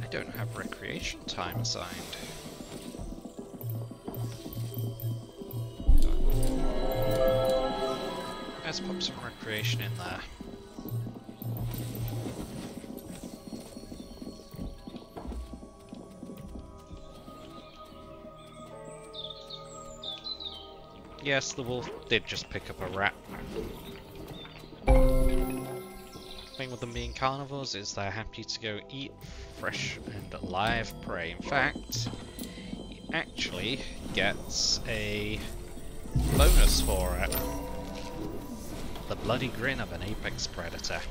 I don't have recreation time assigned. Let's pop some recreation in there. Yes, the wolf did just pick up a rat. The thing with them being carnivores is they're happy to go eat fresh and live prey. In fact, he actually gets a bonus for it. The bloody grin of an apex predator.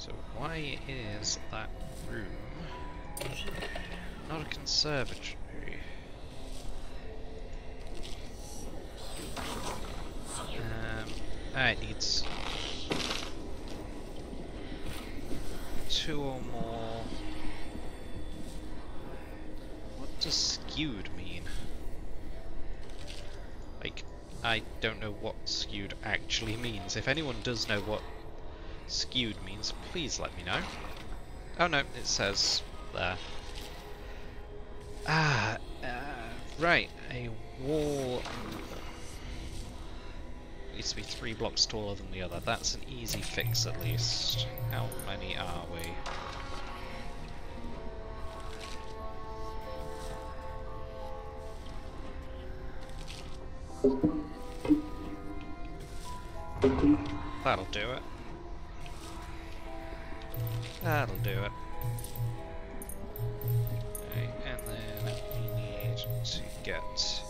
So why is that room not a conservatory? It needs 2 or more. What does skewed mean? Like, I don't know what skewed actually means. If anyone does know what skewed means, please let me know. Oh no, it says there. Right, a wall needs to be 3 blocks taller than the other. That's an easy fix at least. How many are we? That'll do it. That'll do it. Okay, and then we need to get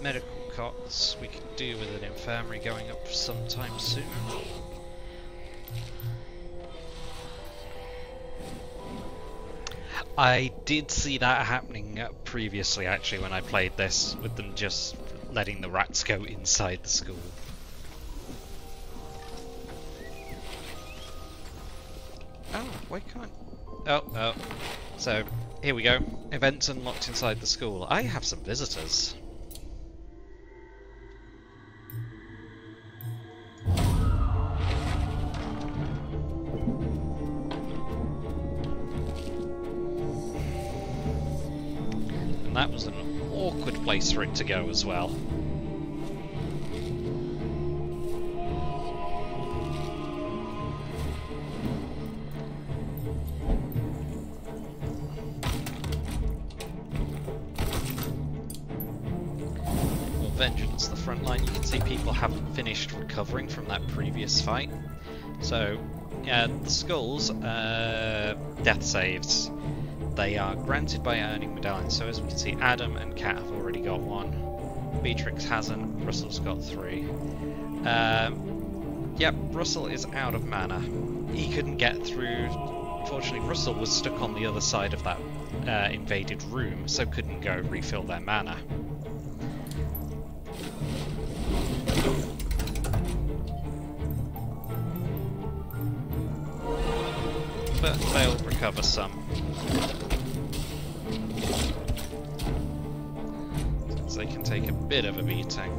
medical cots. We can do with an infirmary going up sometime soon. I did see that happening previously, actually, when I played this, with them just letting the rats go inside the school. Oh, why can't... Oh. So, here we go. Events unlocked inside the school. I have some visitors. And that was an awkward place for it to go as well. Vengeance, the front line. You can see people haven't finished recovering from that previous fight. So, the skulls, death saves, they are granted by earning medallions. So as we can see, Adam and Kat have already got 1. Beatrix hasn't. Russell's got 3. Yep, Russell is out of mana. He couldn't get through. Unfortunately, Russell was stuck on the other side of that invaded room, so couldn't go refill their mana. But they'll recover some. Since they can take a bit of a beating.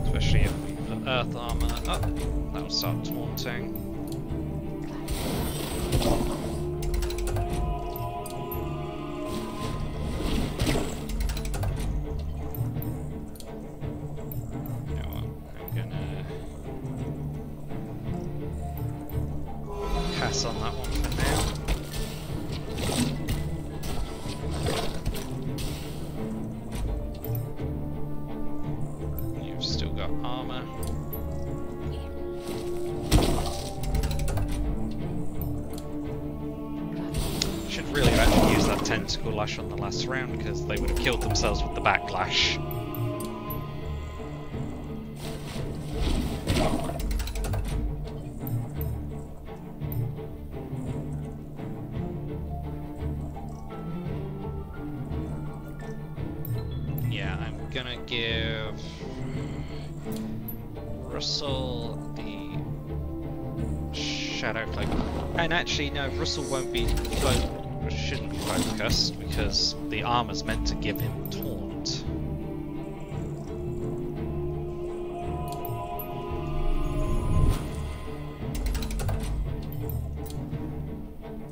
Especially if we put earth armor up, that'll start taunting. On that one for now. You've still got armor. Should really have actually used that tentacle lash on the last round because they would have killed themselves with the backlash. Gonna give Russell the shadow cloak, and actually no, Russell won't be shouldn't be focused because the armor's meant to give him taunt.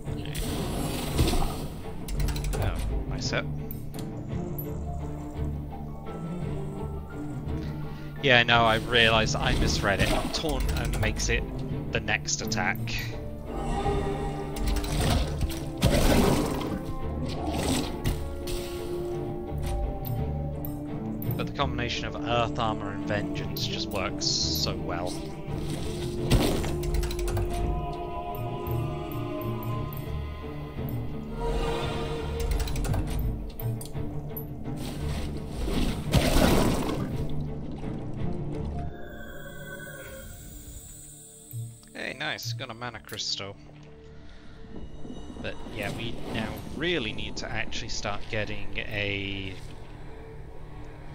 Okay. Oh, nice hit. Yeah, no, I realised I misread it. Taunt only makes it the next attack. But the combination of Earth Armour and Vengeance just works so well. nice. Got a mana crystal. But yeah, we now really need to actually start getting a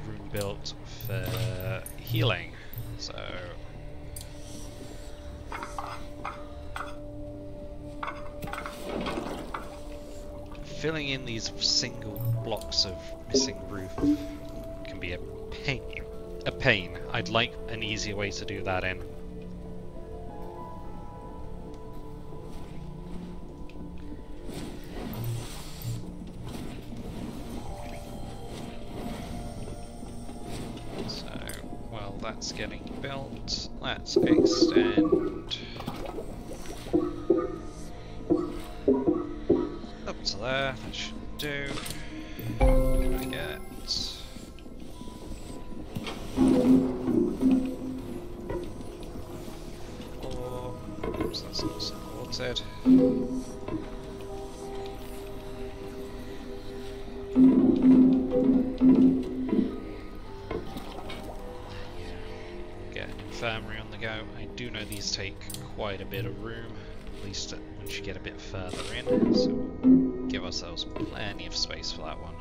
room built for healing. So filling in these single blocks of missing roof can be a pain. I'd like an easier way to do that in. So, while that's getting built, let's extend up to there. That should do. I get four. Oops, that's not supported. Get an infirmary on the go. I do know these take quite a bit of room, at least once you get a bit further in, so we'll give ourselves plenty of space for that one.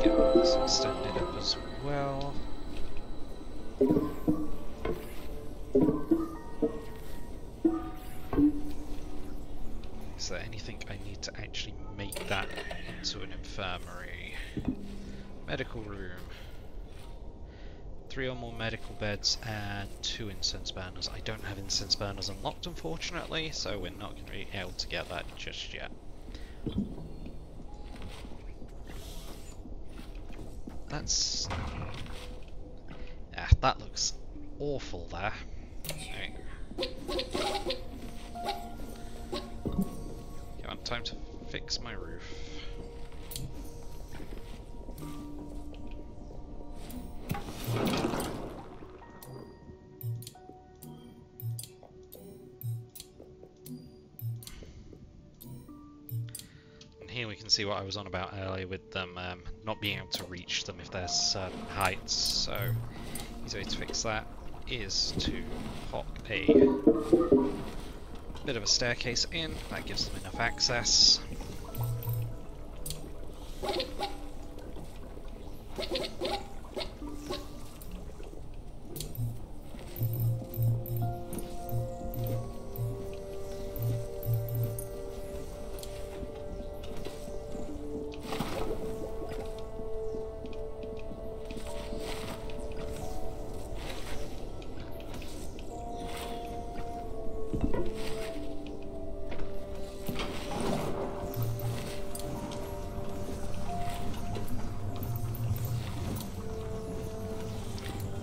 Get this extended up as well. Is there anything I need to actually make that into an infirmary? Medical room. 3 or more medical beds and 2 incense burners. I don't have incense burners unlocked, unfortunately, so we're not going to be able to get that just yet. That's... that looks awful there. Okay. Come on, time to fix my roof. And here we can see what I was on about earlier with them not being able to reach them if there's certain heights. So, easy way to fix that is to pop a bit of a staircase in. That gives them enough access.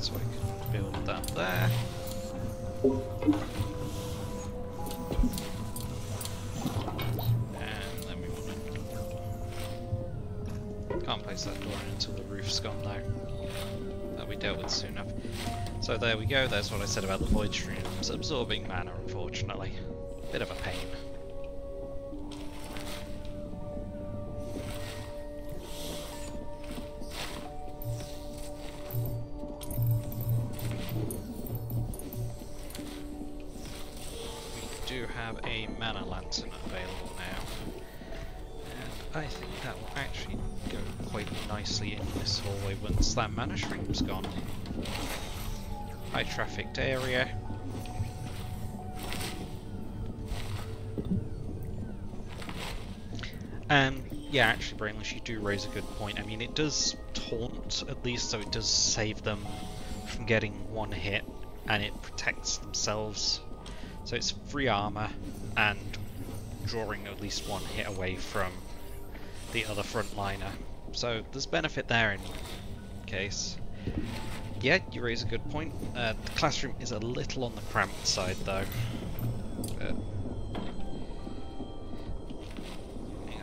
So I can build that there. And then we can't place that door in until the roof's gone though. That'll be dealt with soon enough. So there we go, there's what I said about the void streams absorbing mana, unfortunately. Bit of a pain. Have a mana lantern available now, and I think that will actually go quite nicely in this hallway once that mana shrink's gone. High trafficked area. And yeah, actually Brainless, you do raise a good point. I mean, it does taunt at least, so it does save them from getting one hit, and it protects themselves. So it's free armor and drawing at least one hit away from the other frontliner. So there's benefit there in case. Yeah, you raise a good point. The classroom is a little on the cramped side though.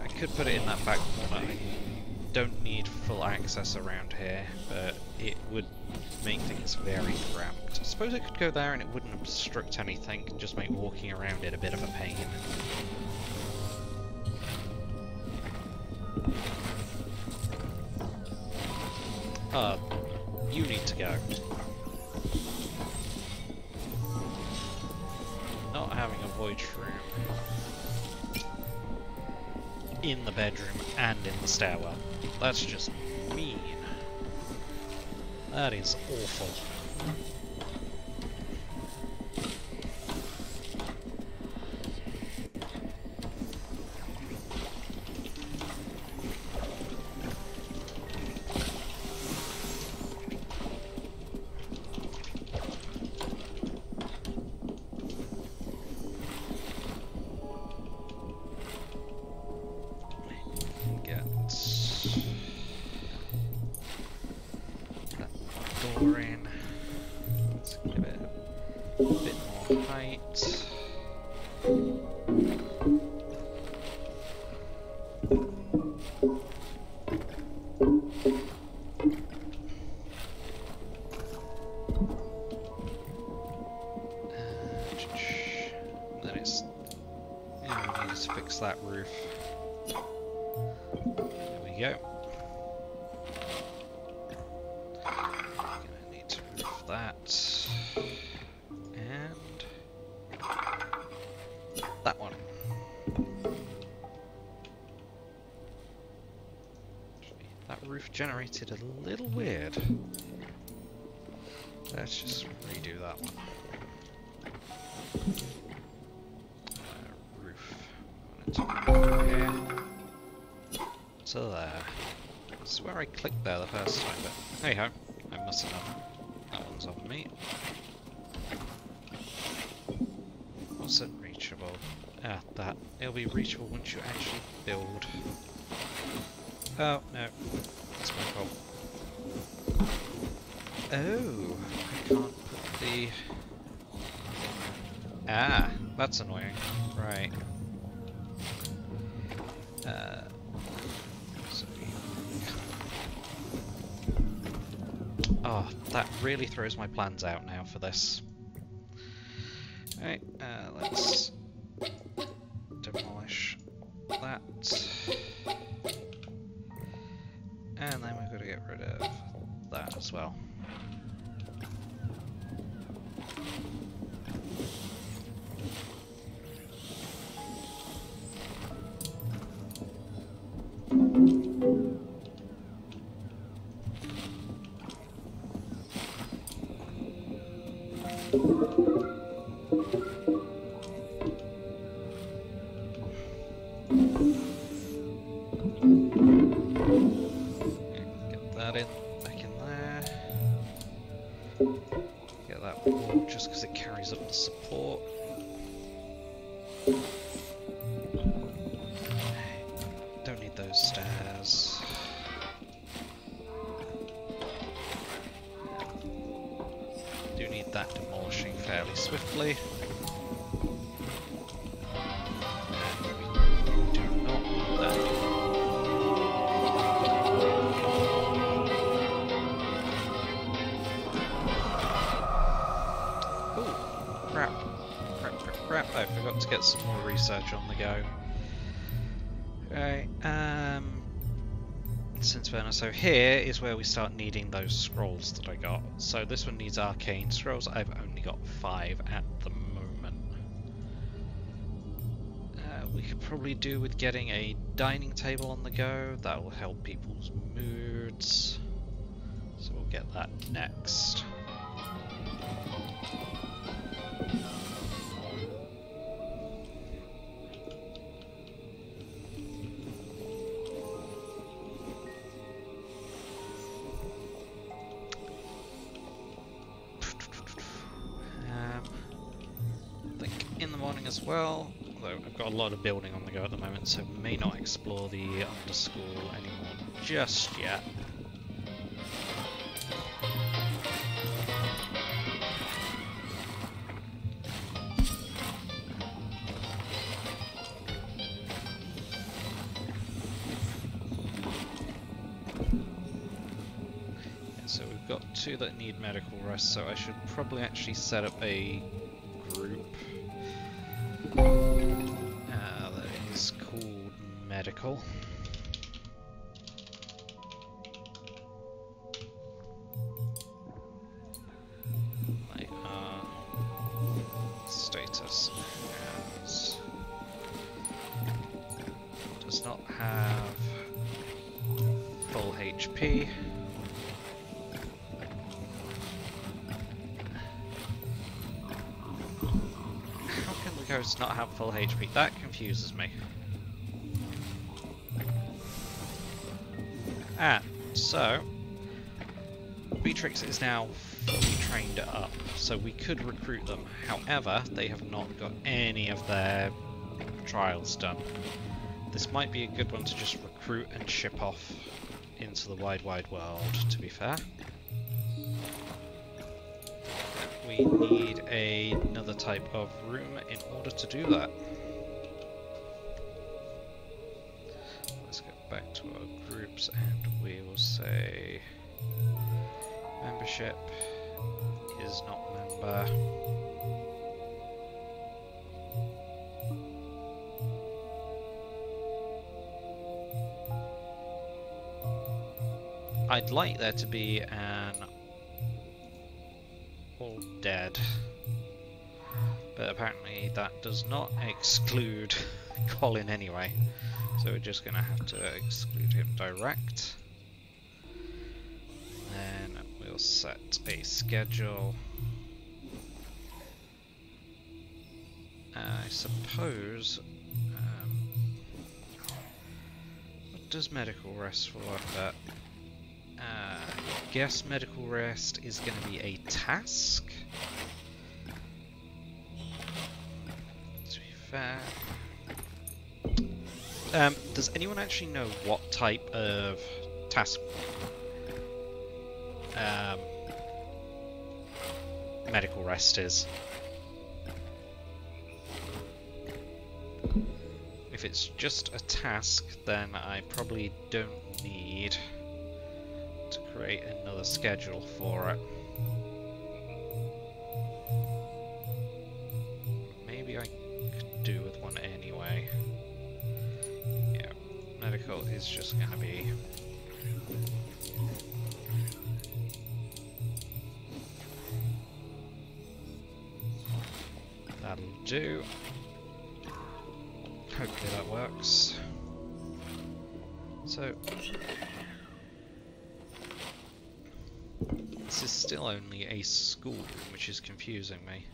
I could put it in that back corner. I don't need full access around here, but it would make things very cramped. I suppose it could go there and it wouldn't obstruct anything, and just make walking around it a bit of a pain. You need to go. Not having a void shroom in the bedroom and in the stairwell. That's just mean. That is awful. Let's give it a bit more height. Then it's, we need to fix that roof. There we go. That and that one. That roof generated a little weird. Let's just redo that one. Roof. Here. So there. I swear I clicked there the first time, but hey ho, I must have done. That one's on me. What's unreachable? Ah, that. It'll be reachable once you actually build. Oh, no. That's my fault. Oh, I can't put the... Ah, that's annoying. Right. Oh, that really throws my plans out now for this. Alright, let's demolish that. And then we've got to get rid of that as well. Get that in, back in there. Get that wall just because it carries up the support. Don't need those stairs. Do need that demolishing fairly swiftly. And we do not want that. Oh, crap. Crap. I forgot to get some more research on the go. Right, since then, so here is where we start needing those scrolls that I got. So this one needs arcane scrolls. I've only got 5 at the moment. We could probably do with getting a dining table on the go. That will help people's moods. So we'll get that next. As well, although I've got a lot of building on the go at the moment, so may not explore the underschool anymore just yet. Yeah, so we've got 2 that need medical rest, so I should probably actually set up a group. That is called medical. does not have full HP. How can the ghost not have full HP? That confuses me. So Beatrix is now fully trained up, so we could recruit them. However, they have not got any of their trials done. This might be a good one to just recruit and ship off into the wide world, to be fair. We need another type of room in order to do that. Let's get back to our groups and we will say membership is not member. I'd like there to be an all dead, but apparently that does not exclude Colin anyway, so we're just going to have to exclude him direct. Then we'll set a schedule. I suppose, what does medical rest fall under? Guess medical rest is going to be a task. To be fair. Does anyone actually know what type of task medical rest is? If it's just a task, then I probably don't need to create another schedule for it. Maybe I could do with one anyway. Yeah, medical is just gonna be that'll do. Hopefully that works. So this is still only a school, which is confusing me.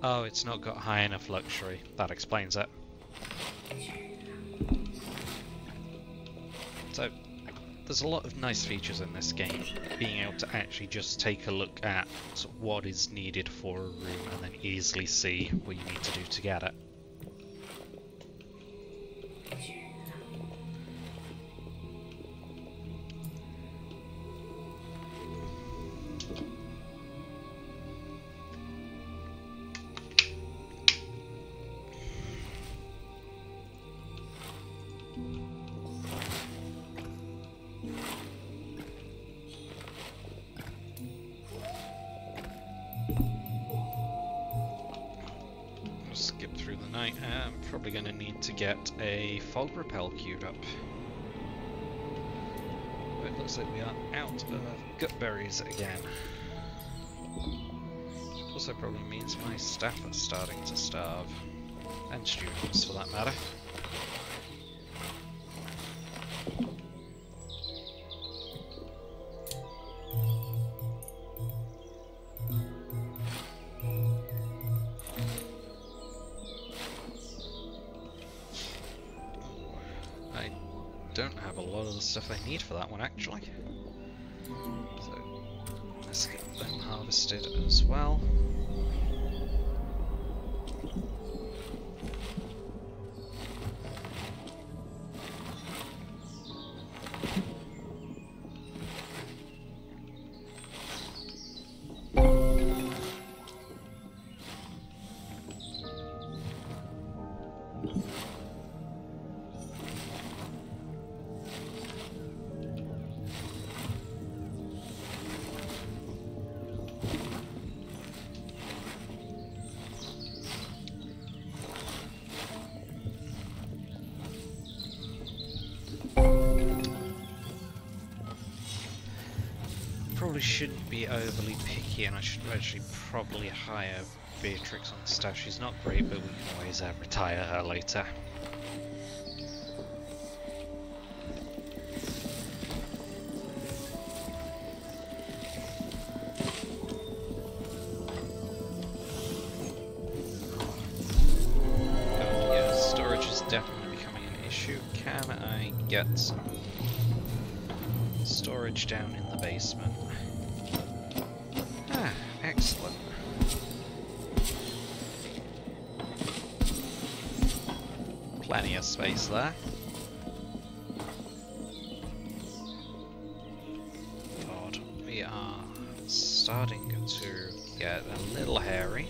Oh, it's not got high enough luxury. That explains it. So, there's a lot of nice features in this game. Being able to actually just take a look at what is needed for a room and then easily see what you need to do to get it. Skip through the night. I'm probably going to need to get a fog repel queued up. But it looks like we are out of gutberries again. Which also probably means my staff are starting to starve. And students, for that matter. Don't have a lot of the stuff I need for that one actually. So let's get them harvested as well. Probably shouldn't be overly picky, and I should actually probably hire Beatrix on staff. She's not great, but we can always retire her later. issue. Can I get some storage down in the basement? Ah, excellent. Plenty of space there. God, we are starting to get a little hairy.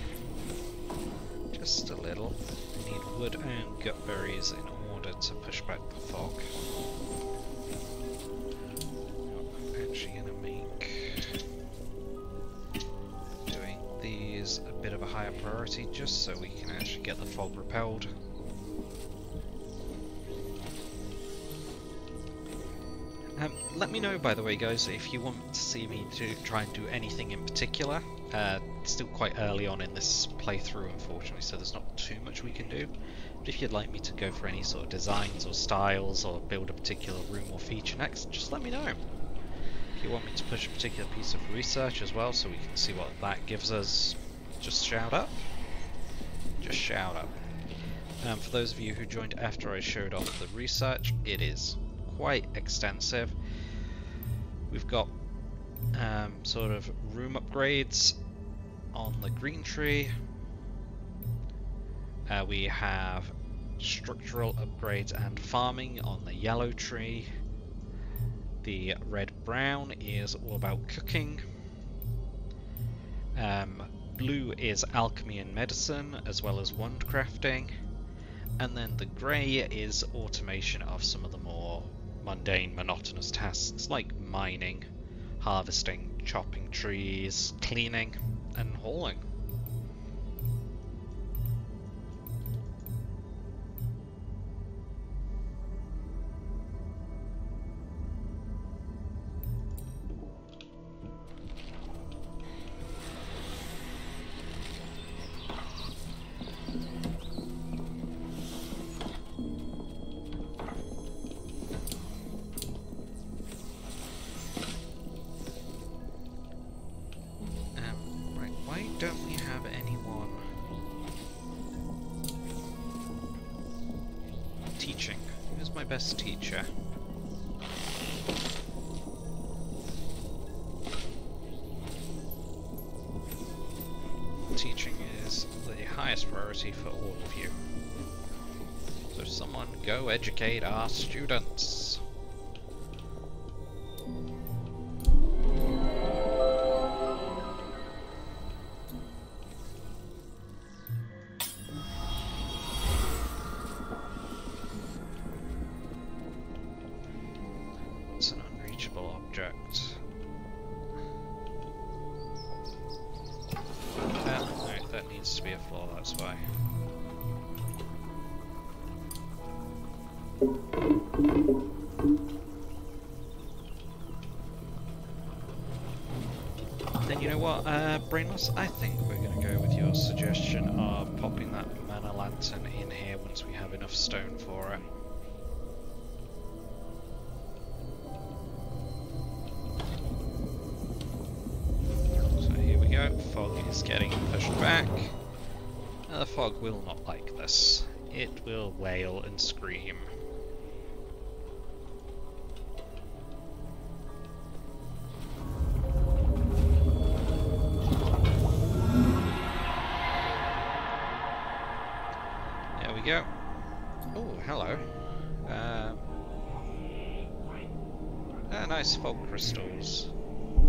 Just a little. We need wood and gut berries in order to push back the fog. I'm actually going to make doing these a bit of a higher priority just so we can actually get the fog repelled. Let me know, by the way, guys, if you want to see me to try and do anything in particular. It's still quite early on in this playthrough, unfortunately, so there's not too much we can do. But if you'd like me to go for any sort of designs or styles or build a particular room or feature next, just let me know. If you want me to push a particular piece of research as well, so we can see what that gives us, just shout up. Just shout up. For those of you who joined after I showed off the research, it is quite extensive. We've got sort of room upgrades on the green tree. We have structural upgrades and farming on the yellow tree. The red-brown is all about cooking. Blue is alchemy and medicine, as well as wand crafting. And then the grey is automation of some of the more mundane, monotonous tasks like mining, harvesting, chopping trees, cleaning, and hauling. Don't we have anyone teaching? Who's my best teacher? Teaching is the highest priority for all of you. So someone go educate our students. Then you know what, Brainless, I think we're going to go with your suggestion of popping that mana lantern in here once we have enough stone for it. So here we go, fog is getting pushed back. The fog will not like this. It will wail and scream. Go. Oh, hello. Nice fog crystals.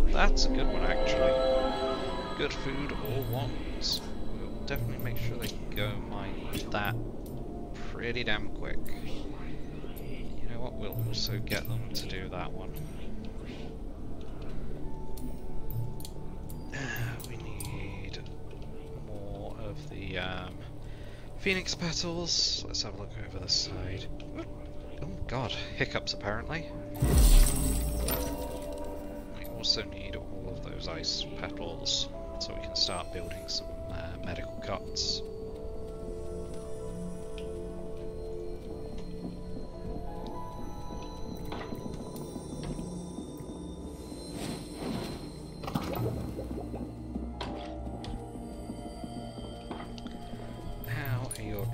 That's a good one, actually. Good food or wands. We'll definitely make sure they go mine that pretty damn quick. You know what? We'll also get them to do that one. We need more of the Phoenix petals. Let's have a look over the side. Oh god, hiccups apparently. We also need all of those ice petals so we can start building some medical cuts.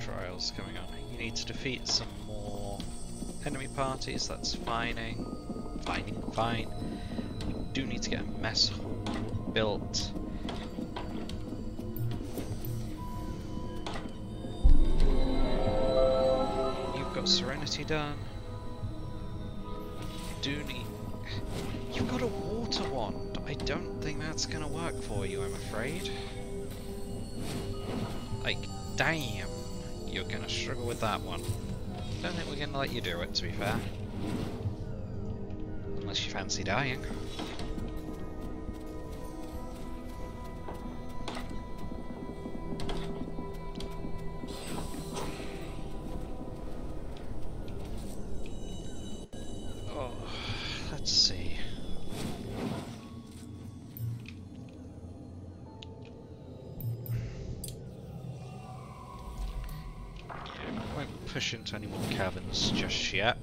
Trials going on. You need to defeat some more enemy parties, that's fine. We do need to get a mess hall built. You've got Serenity done. You've got a water wand. I don't think that's gonna work for you, I'm afraid. Like, damn, you're gonna struggle with that one. Don't think we're gonna let you do it, to be fair. Unless you fancy dying. Oh, let's see. Won't push into any more caverns just yet.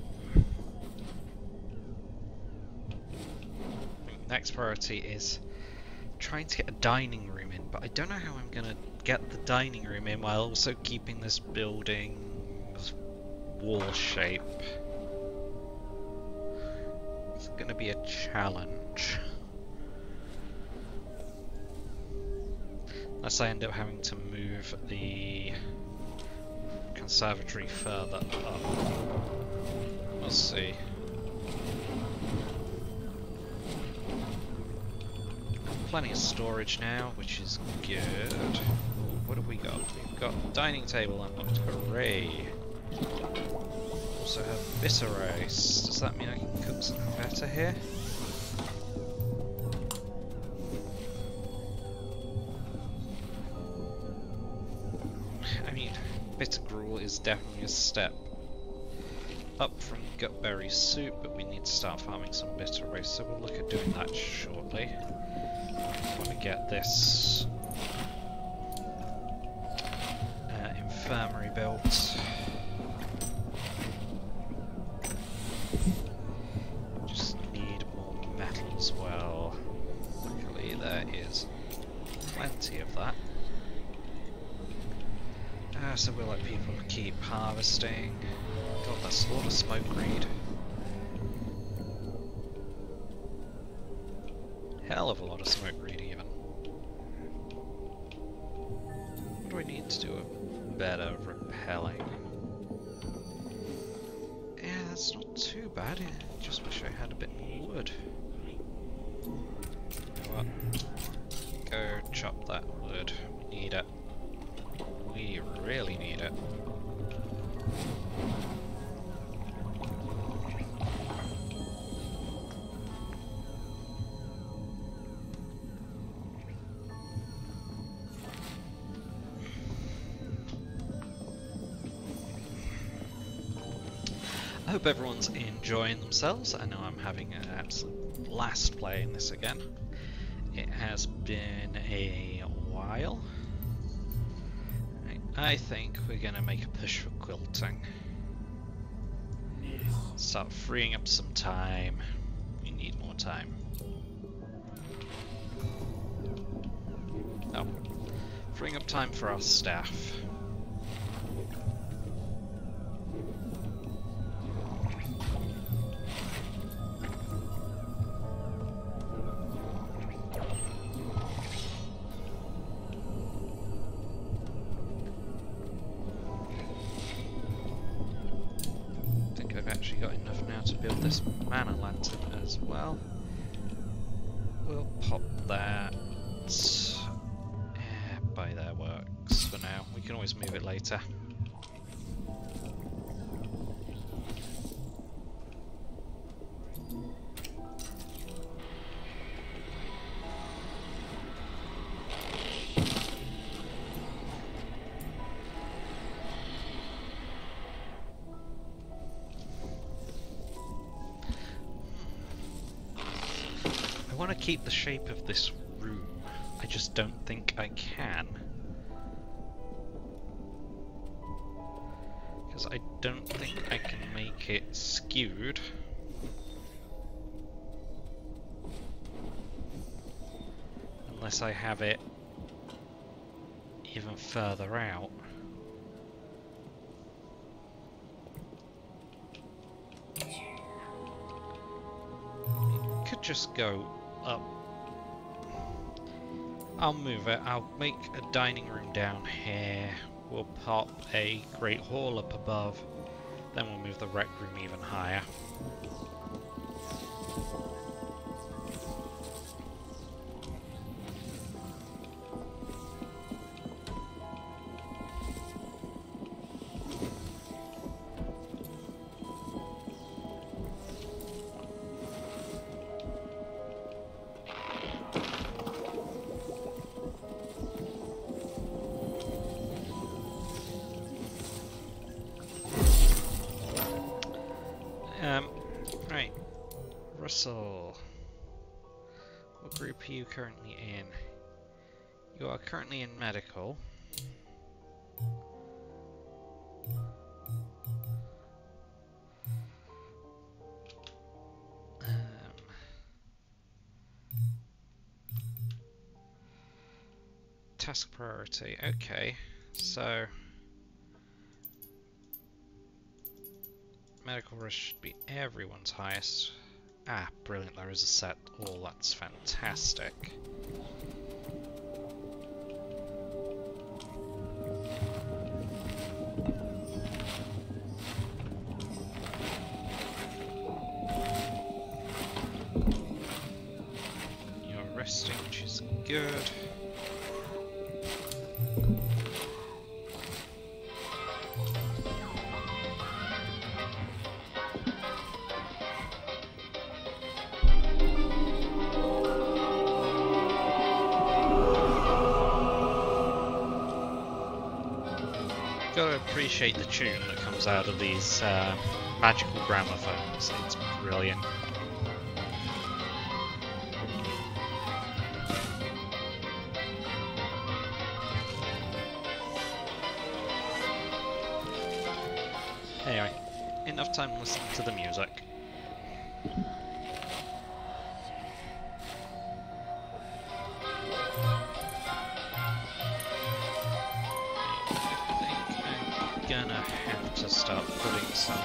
Next priority is trying to get a dining room in, but I don't know how I'm gonna get the dining room in while also keeping this building's wall shape. It's gonna be a challenge. Unless I end up having to move the conservatory further up. We'll see. Plenty of storage now, which is good. What have we got? We've got dining table unlocked. Hooray! Also have bitter rice. Does that mean I can cook something better here? I mean, bitter gruel is definitely a step up from gutberry soup, but we need to start farming some bitter rice, so we'll look at doing that shortly. I want to get this infirmary built. Just need more metal as well. Luckily there is plenty of that. So we'll let people keep harvesting. God, that's a lot of smoke reed. Hell of a lot of smoke reed even. What do I need to do a better repelling? Yeah, that's not too bad. I just wish I had a bit more wood. You know what? Go chop that wood. We need it. We really need it. I hope everyone's enjoying themselves. I know I'm having an absolute blast playing this again. It has been a while. I think we're going to make a push for quilting. Start freeing up some time. We need more time. Oh, freeing up time for our staff. Actually got enough now to build this mana lantern as well. We'll pop that. Yeah, by there works for now. We can always move it later. I want to keep the shape of this room, I just don't think I can. Because I don't think I can make it skewed. Unless I have it even further out. just go up. I'll move it. I'll make a dining room down here. We'll pop a great hall up above. Then we'll move the rec room even higher. Right, Russell, what group are you currently in? You are currently in medical. Task priority, okay, so medical rush should be everyone's highest. Ah, brilliant, there is a set. Oh, that's fantastic. You're resting, which is good. Gotta appreciate the tune that comes out of these magical gramophones. It's brilliant. Anyway, enough time listening to the music. Gonna have to start putting some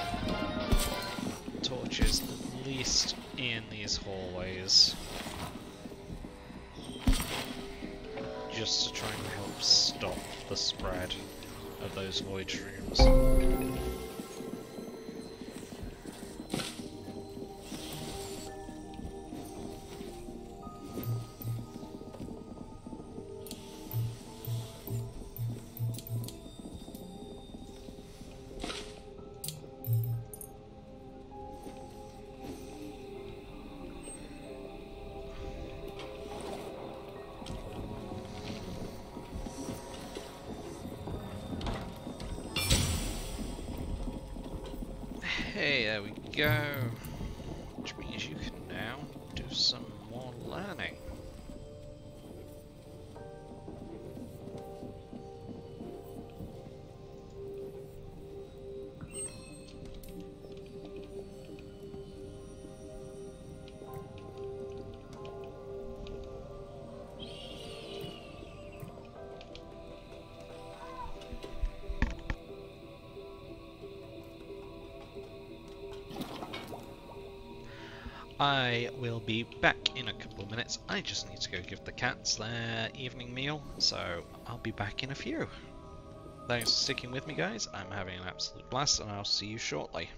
torches at least in these hallways, just to try and help stop the spread of those void shrooms. Hey, there we go. Which means you can now do some more learning. I will be back in a couple of minutes. I just need to go give the cats their evening meal, so I'll be back in a few. Thanks for sticking with me, guys. I'm having an absolute blast, and I'll see you shortly.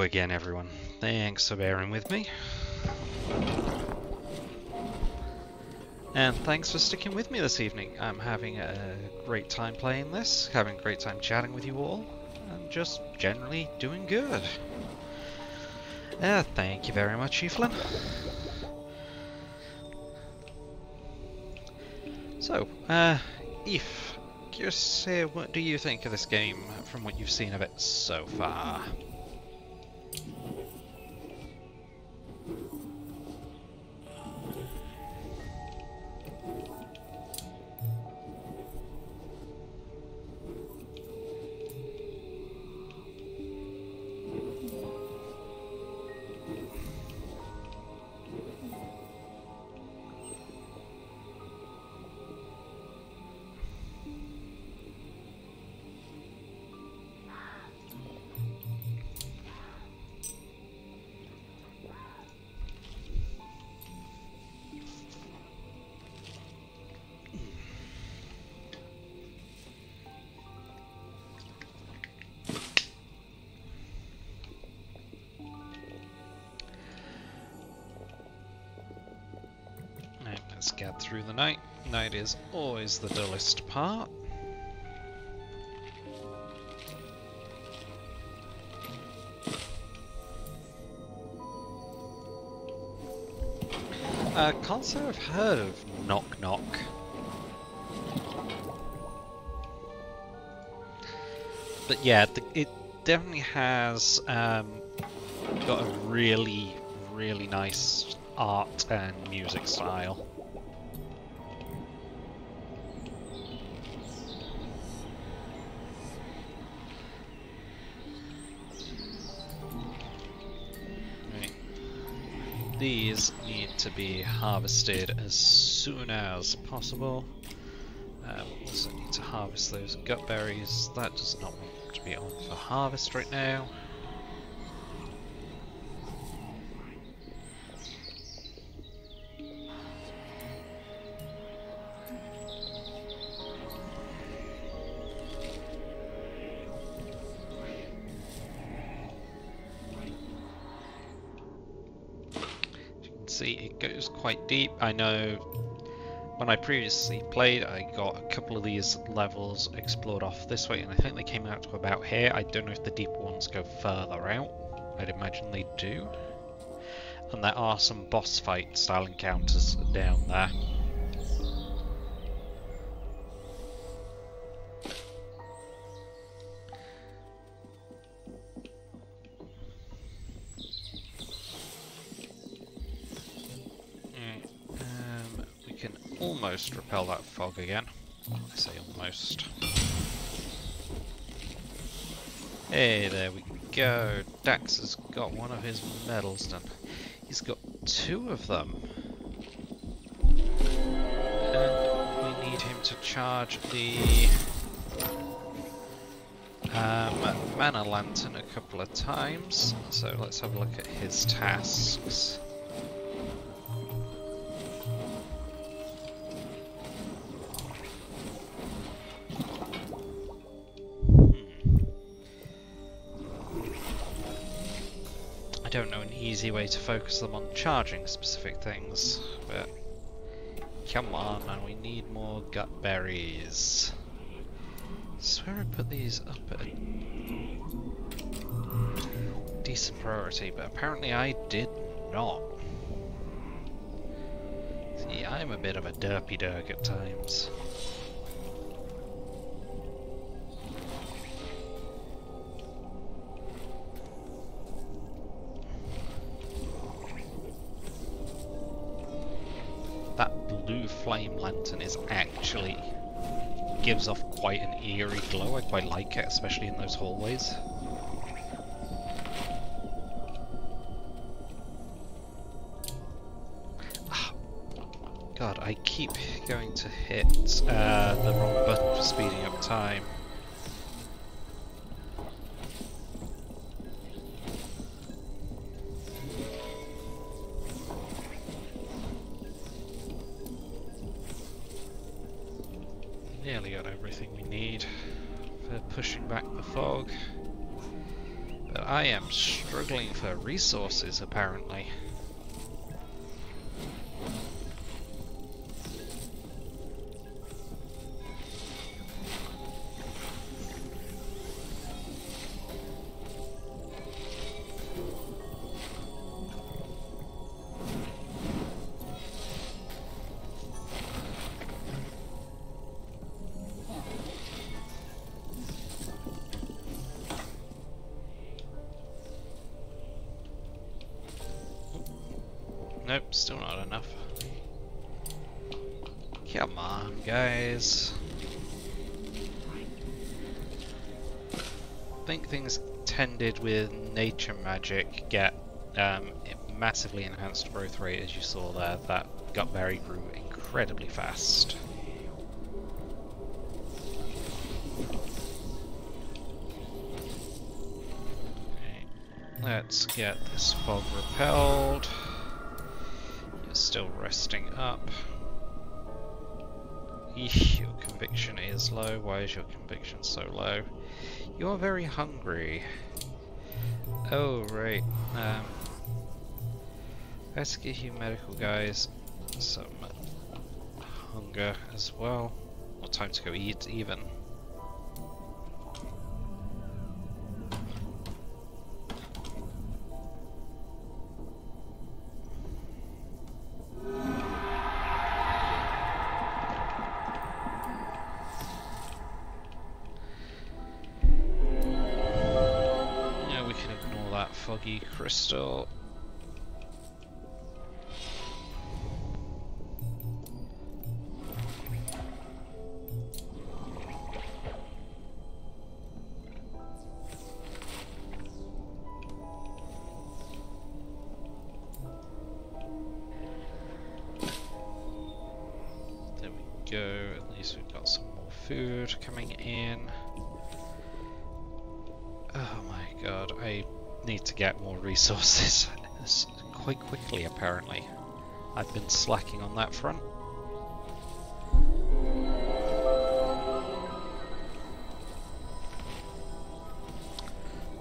again, everyone. Thanks for bearing with me. And thanks for sticking with me this evening. I'm having a great time playing this, having a great time chatting with you all, and just generally doing good. Thank you very much, Evelyn. So, Eve, just what do you think of this game from what you've seen of it so far? Let's get through the night. Night is always the dullest part. Can't say I've heard of Knock Knock. But yeah, it definitely has got a really, really nice art and music style. These need to be harvested as soon as possible. Also need to harvest those gut berries. That does not want to be on for harvest right now. See, it goes quite deep. I know when I previously played, I got a couple of these levels explored off this way, and I think they came out to about here. I don't know if the deeper ones go further out. I'd imagine they do. And there are some boss fight style encounters down there. Almost repel that fog again. I say almost. Hey, there we go. Dax has got one of his medals done. He's got 2 of them. And we need him to charge the mana lantern a couple of times. So let's have a look at his tasks. I don't know an easy way to focus them on charging specific things, but come on, man, we need more gut berries. I swear I put these up at a decent priority, but apparently I did not. See, I'm a bit of a derpy derg at times. Blue flame lantern is actually gives off quite an eerie glow. I quite like it, especially in those hallways. God, I keep going to hit the wrong button for speeding up time. Nearly got everything we need for pushing back the fog, but I am struggling for resources, apparently. Nope, still not enough. Come on, guys. I think things tended with nature magic get massively enhanced growth rate, as you saw there. That gutberry grew incredibly fast. Okay, let's get this fog repelled. Still resting up. Eesh, your conviction is low. Why is your conviction so low? You're very hungry. Oh, right. Let's give you medical guys some hunger as well. Or time to go eat, even. Foggy crystal. There we go, at least we've got some more food coming in. Oh my god, I need to get more resources quite quickly, apparently. I've been slacking on that front.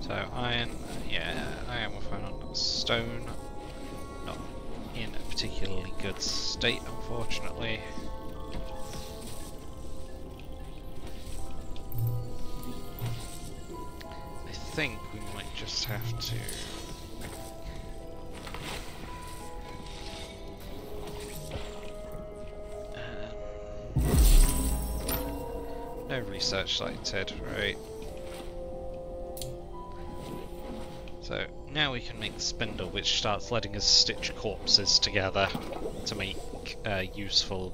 So iron, yeah, iron we'll find on stone. Not in a particularly good state, unfortunately. I think we might just have to no research sited, right? So now we can make the spindle, which starts letting us stitch corpses together to make useful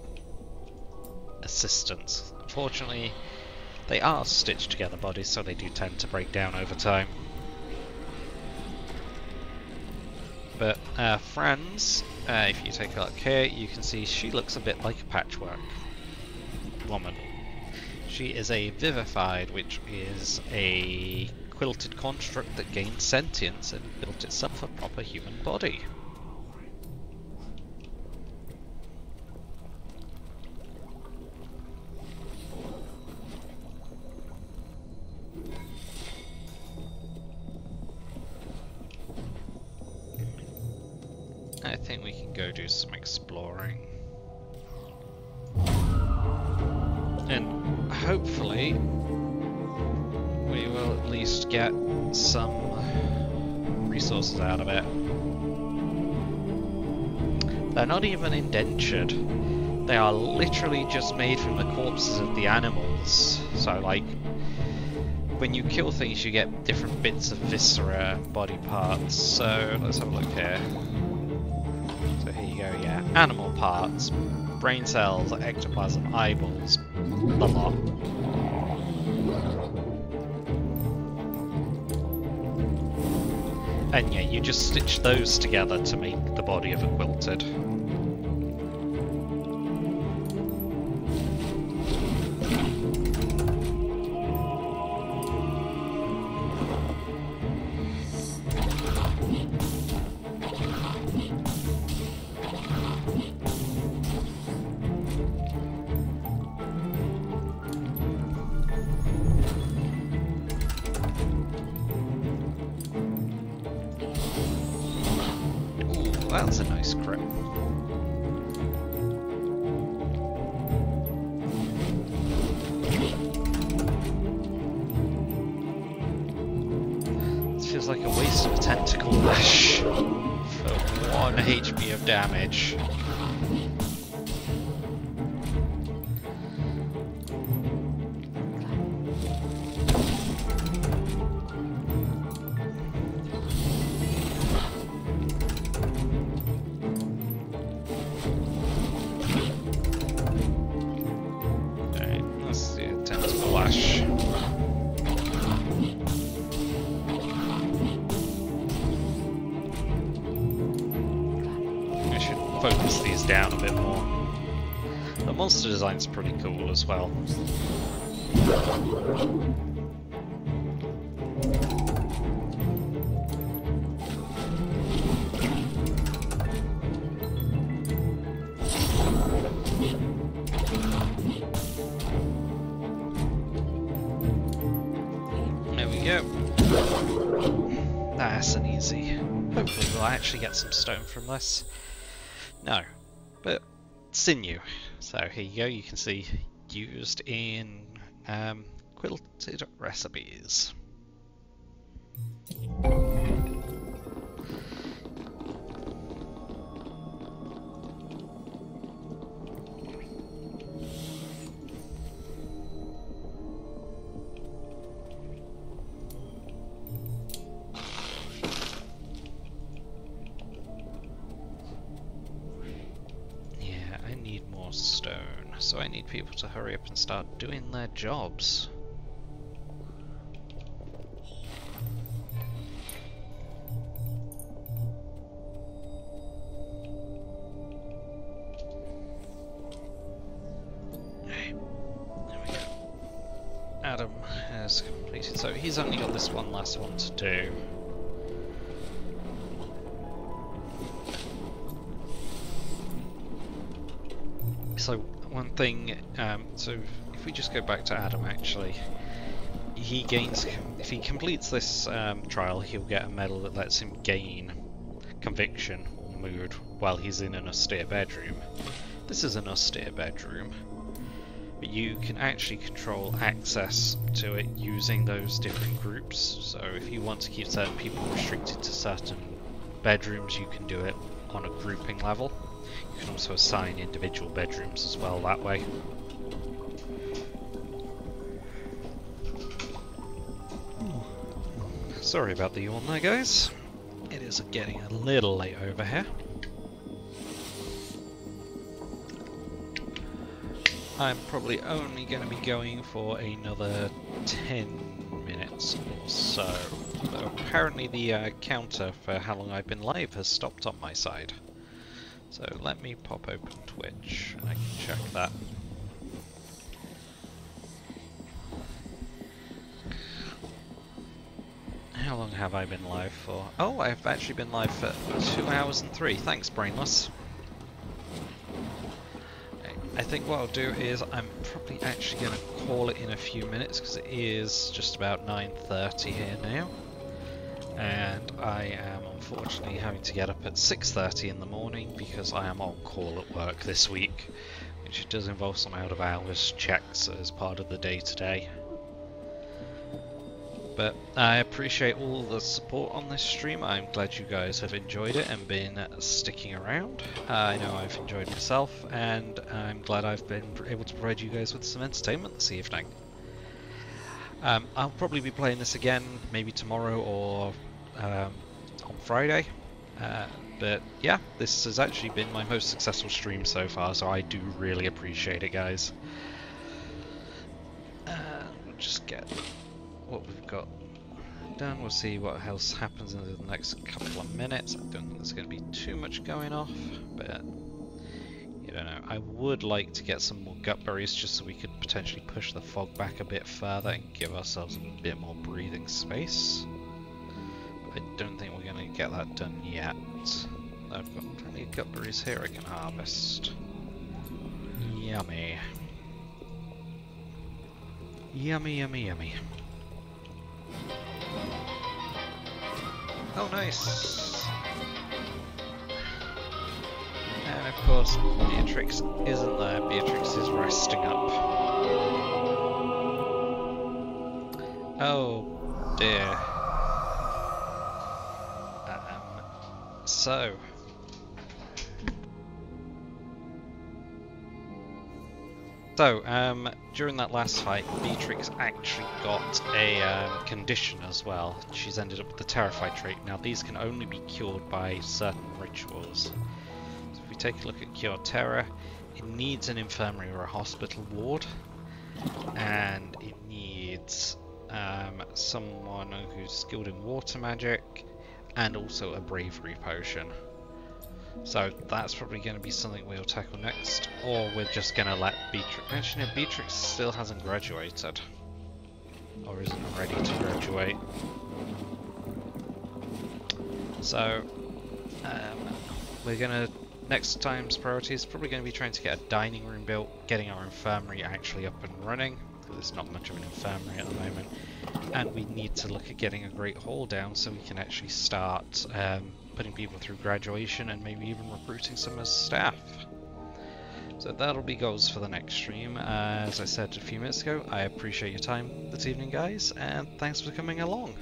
assistance. Unfortunately, they are stitched together bodies, so they do tend to break down over time. But Franz, if you take a look here, you can see she looks a bit like a patchwork woman. She is a vivified, which is a quilted construct that gained sentience and built itself a proper human body. I think we can go do some exploring. And hopefully we will at least get some resources out of it. They're not even indentured. They are literally just made from the corpses of the animals. So like, when you kill things you get different bits of viscera, body parts. So let's have a look here. So here you go, yeah. Animal parts, brain cells, ectoplasm, eyeballs, the lot. And yeah, you just stitch those together to make the body of a quilted. that's a nice crit. This feels like a waste of a tentacle lash for 1 HP of damage. Focus these down a bit more. The monster design's pretty cool as well. There we go. That's an easy. Hopefully we'll actually get some stone from this. No, but sinew. So here you go, you can see used in quilted recipes. Stone, so I need people to hurry up and start doing their jobs. Okay, there we go. Adam has completed, so he's only got this one last one to do. So one thing, so if we just go back to Adam actually, he gains, if he completes this trial, he'll get a medal that lets him gain conviction or mood while he's in an austere bedroom. This is an austere bedroom, but you can actually control access to it using those different groups. So if you want to keep certain people restricted to certain bedrooms, you can do it on a grouping level. You can also assign individual bedrooms as well that way. Sorry about the yawn there, guys. It is getting a little late over here. I'm probably only going to be going for another 10 minutes or so. Though apparently the counter for how long I've been live has stopped on my side. So let me pop open Twitch and I can check that. How long have I been live for? Oh, I've actually been live for 2 hours and 3. Thanks, Brainless. I think what I'll do is I'm probably actually going to call it in a few minutes because it is just about 9:30 here now. And I am unfortunately having to get up at 6:30 in the morning because I am on call at work this week, which does involve some out of hours checks as part of the day-to-day. But I appreciate all the support on this stream. I'm glad you guys have enjoyed it and been sticking around. I know I've enjoyed myself, and I'm glad I've been able to provide you guys with some entertainment this evening. I'll probably be playing this again maybe tomorrow or on Friday, but yeah, this has actually been my most successful stream so far, so I do really appreciate it, guys. We'll just get what we've got done. We'll see what else happens in the next couple of minutes. I don't think there's going to be too much going off, but you don't know. I would like to get some more gut berries just so we could potentially push the fog back a bit further and give ourselves a bit more breathing space. But I don't think we're going to get that done yet. I've got plenty of gut berries here I can harvest. Yummy. Yummy, yummy, yummy. Oh, nice. course, Beatrix isn't there. Beatrix is resting up. Oh dear. So... during that last fight, Beatrix actually got a condition as well. She's ended up with the Terrified trait. Now, these can only be cured by certain rituals. So if we take a look at Cure Terror, it needs an infirmary or a hospital ward, and it needs someone who's skilled in water magic, and also a bravery potion. So that's probably going to be something we'll tackle next, or we're just going to let Beatrix... Actually, no, Beatrix still hasn't graduated, or isn't ready to graduate. So, we're going to... Next time's priority is probably going to be trying to get a dining room built, getting our infirmary actually up and running, because there's not much of an infirmary at the moment, and we need to look at getting a great hall down so we can actually start putting people through graduation and maybe even recruiting some as staff. So that'll be goals for the next stream. As I said a few minutes ago, I appreciate your time this evening, guys, and thanks for coming along.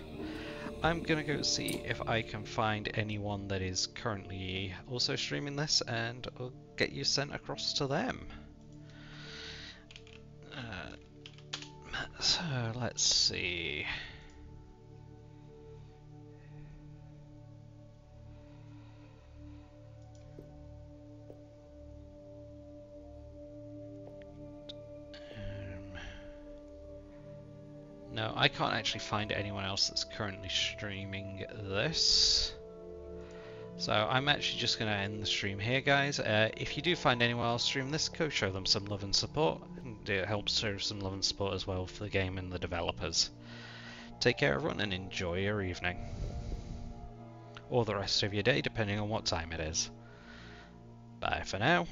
I'm gonna go see if I can find anyone that is currently also streaming this, and I'll get you sent across to them. So let's see. No, I can't actually find anyone else that's currently streaming this. So I'm actually just going to end the stream here, guys. If you do find anyone else stream this, go show them some love and support. And it helps show some love and support as well for the game and the developers. Take care, everyone, and enjoy your evening. Or the rest of your day, depending on what time it is. Bye for now.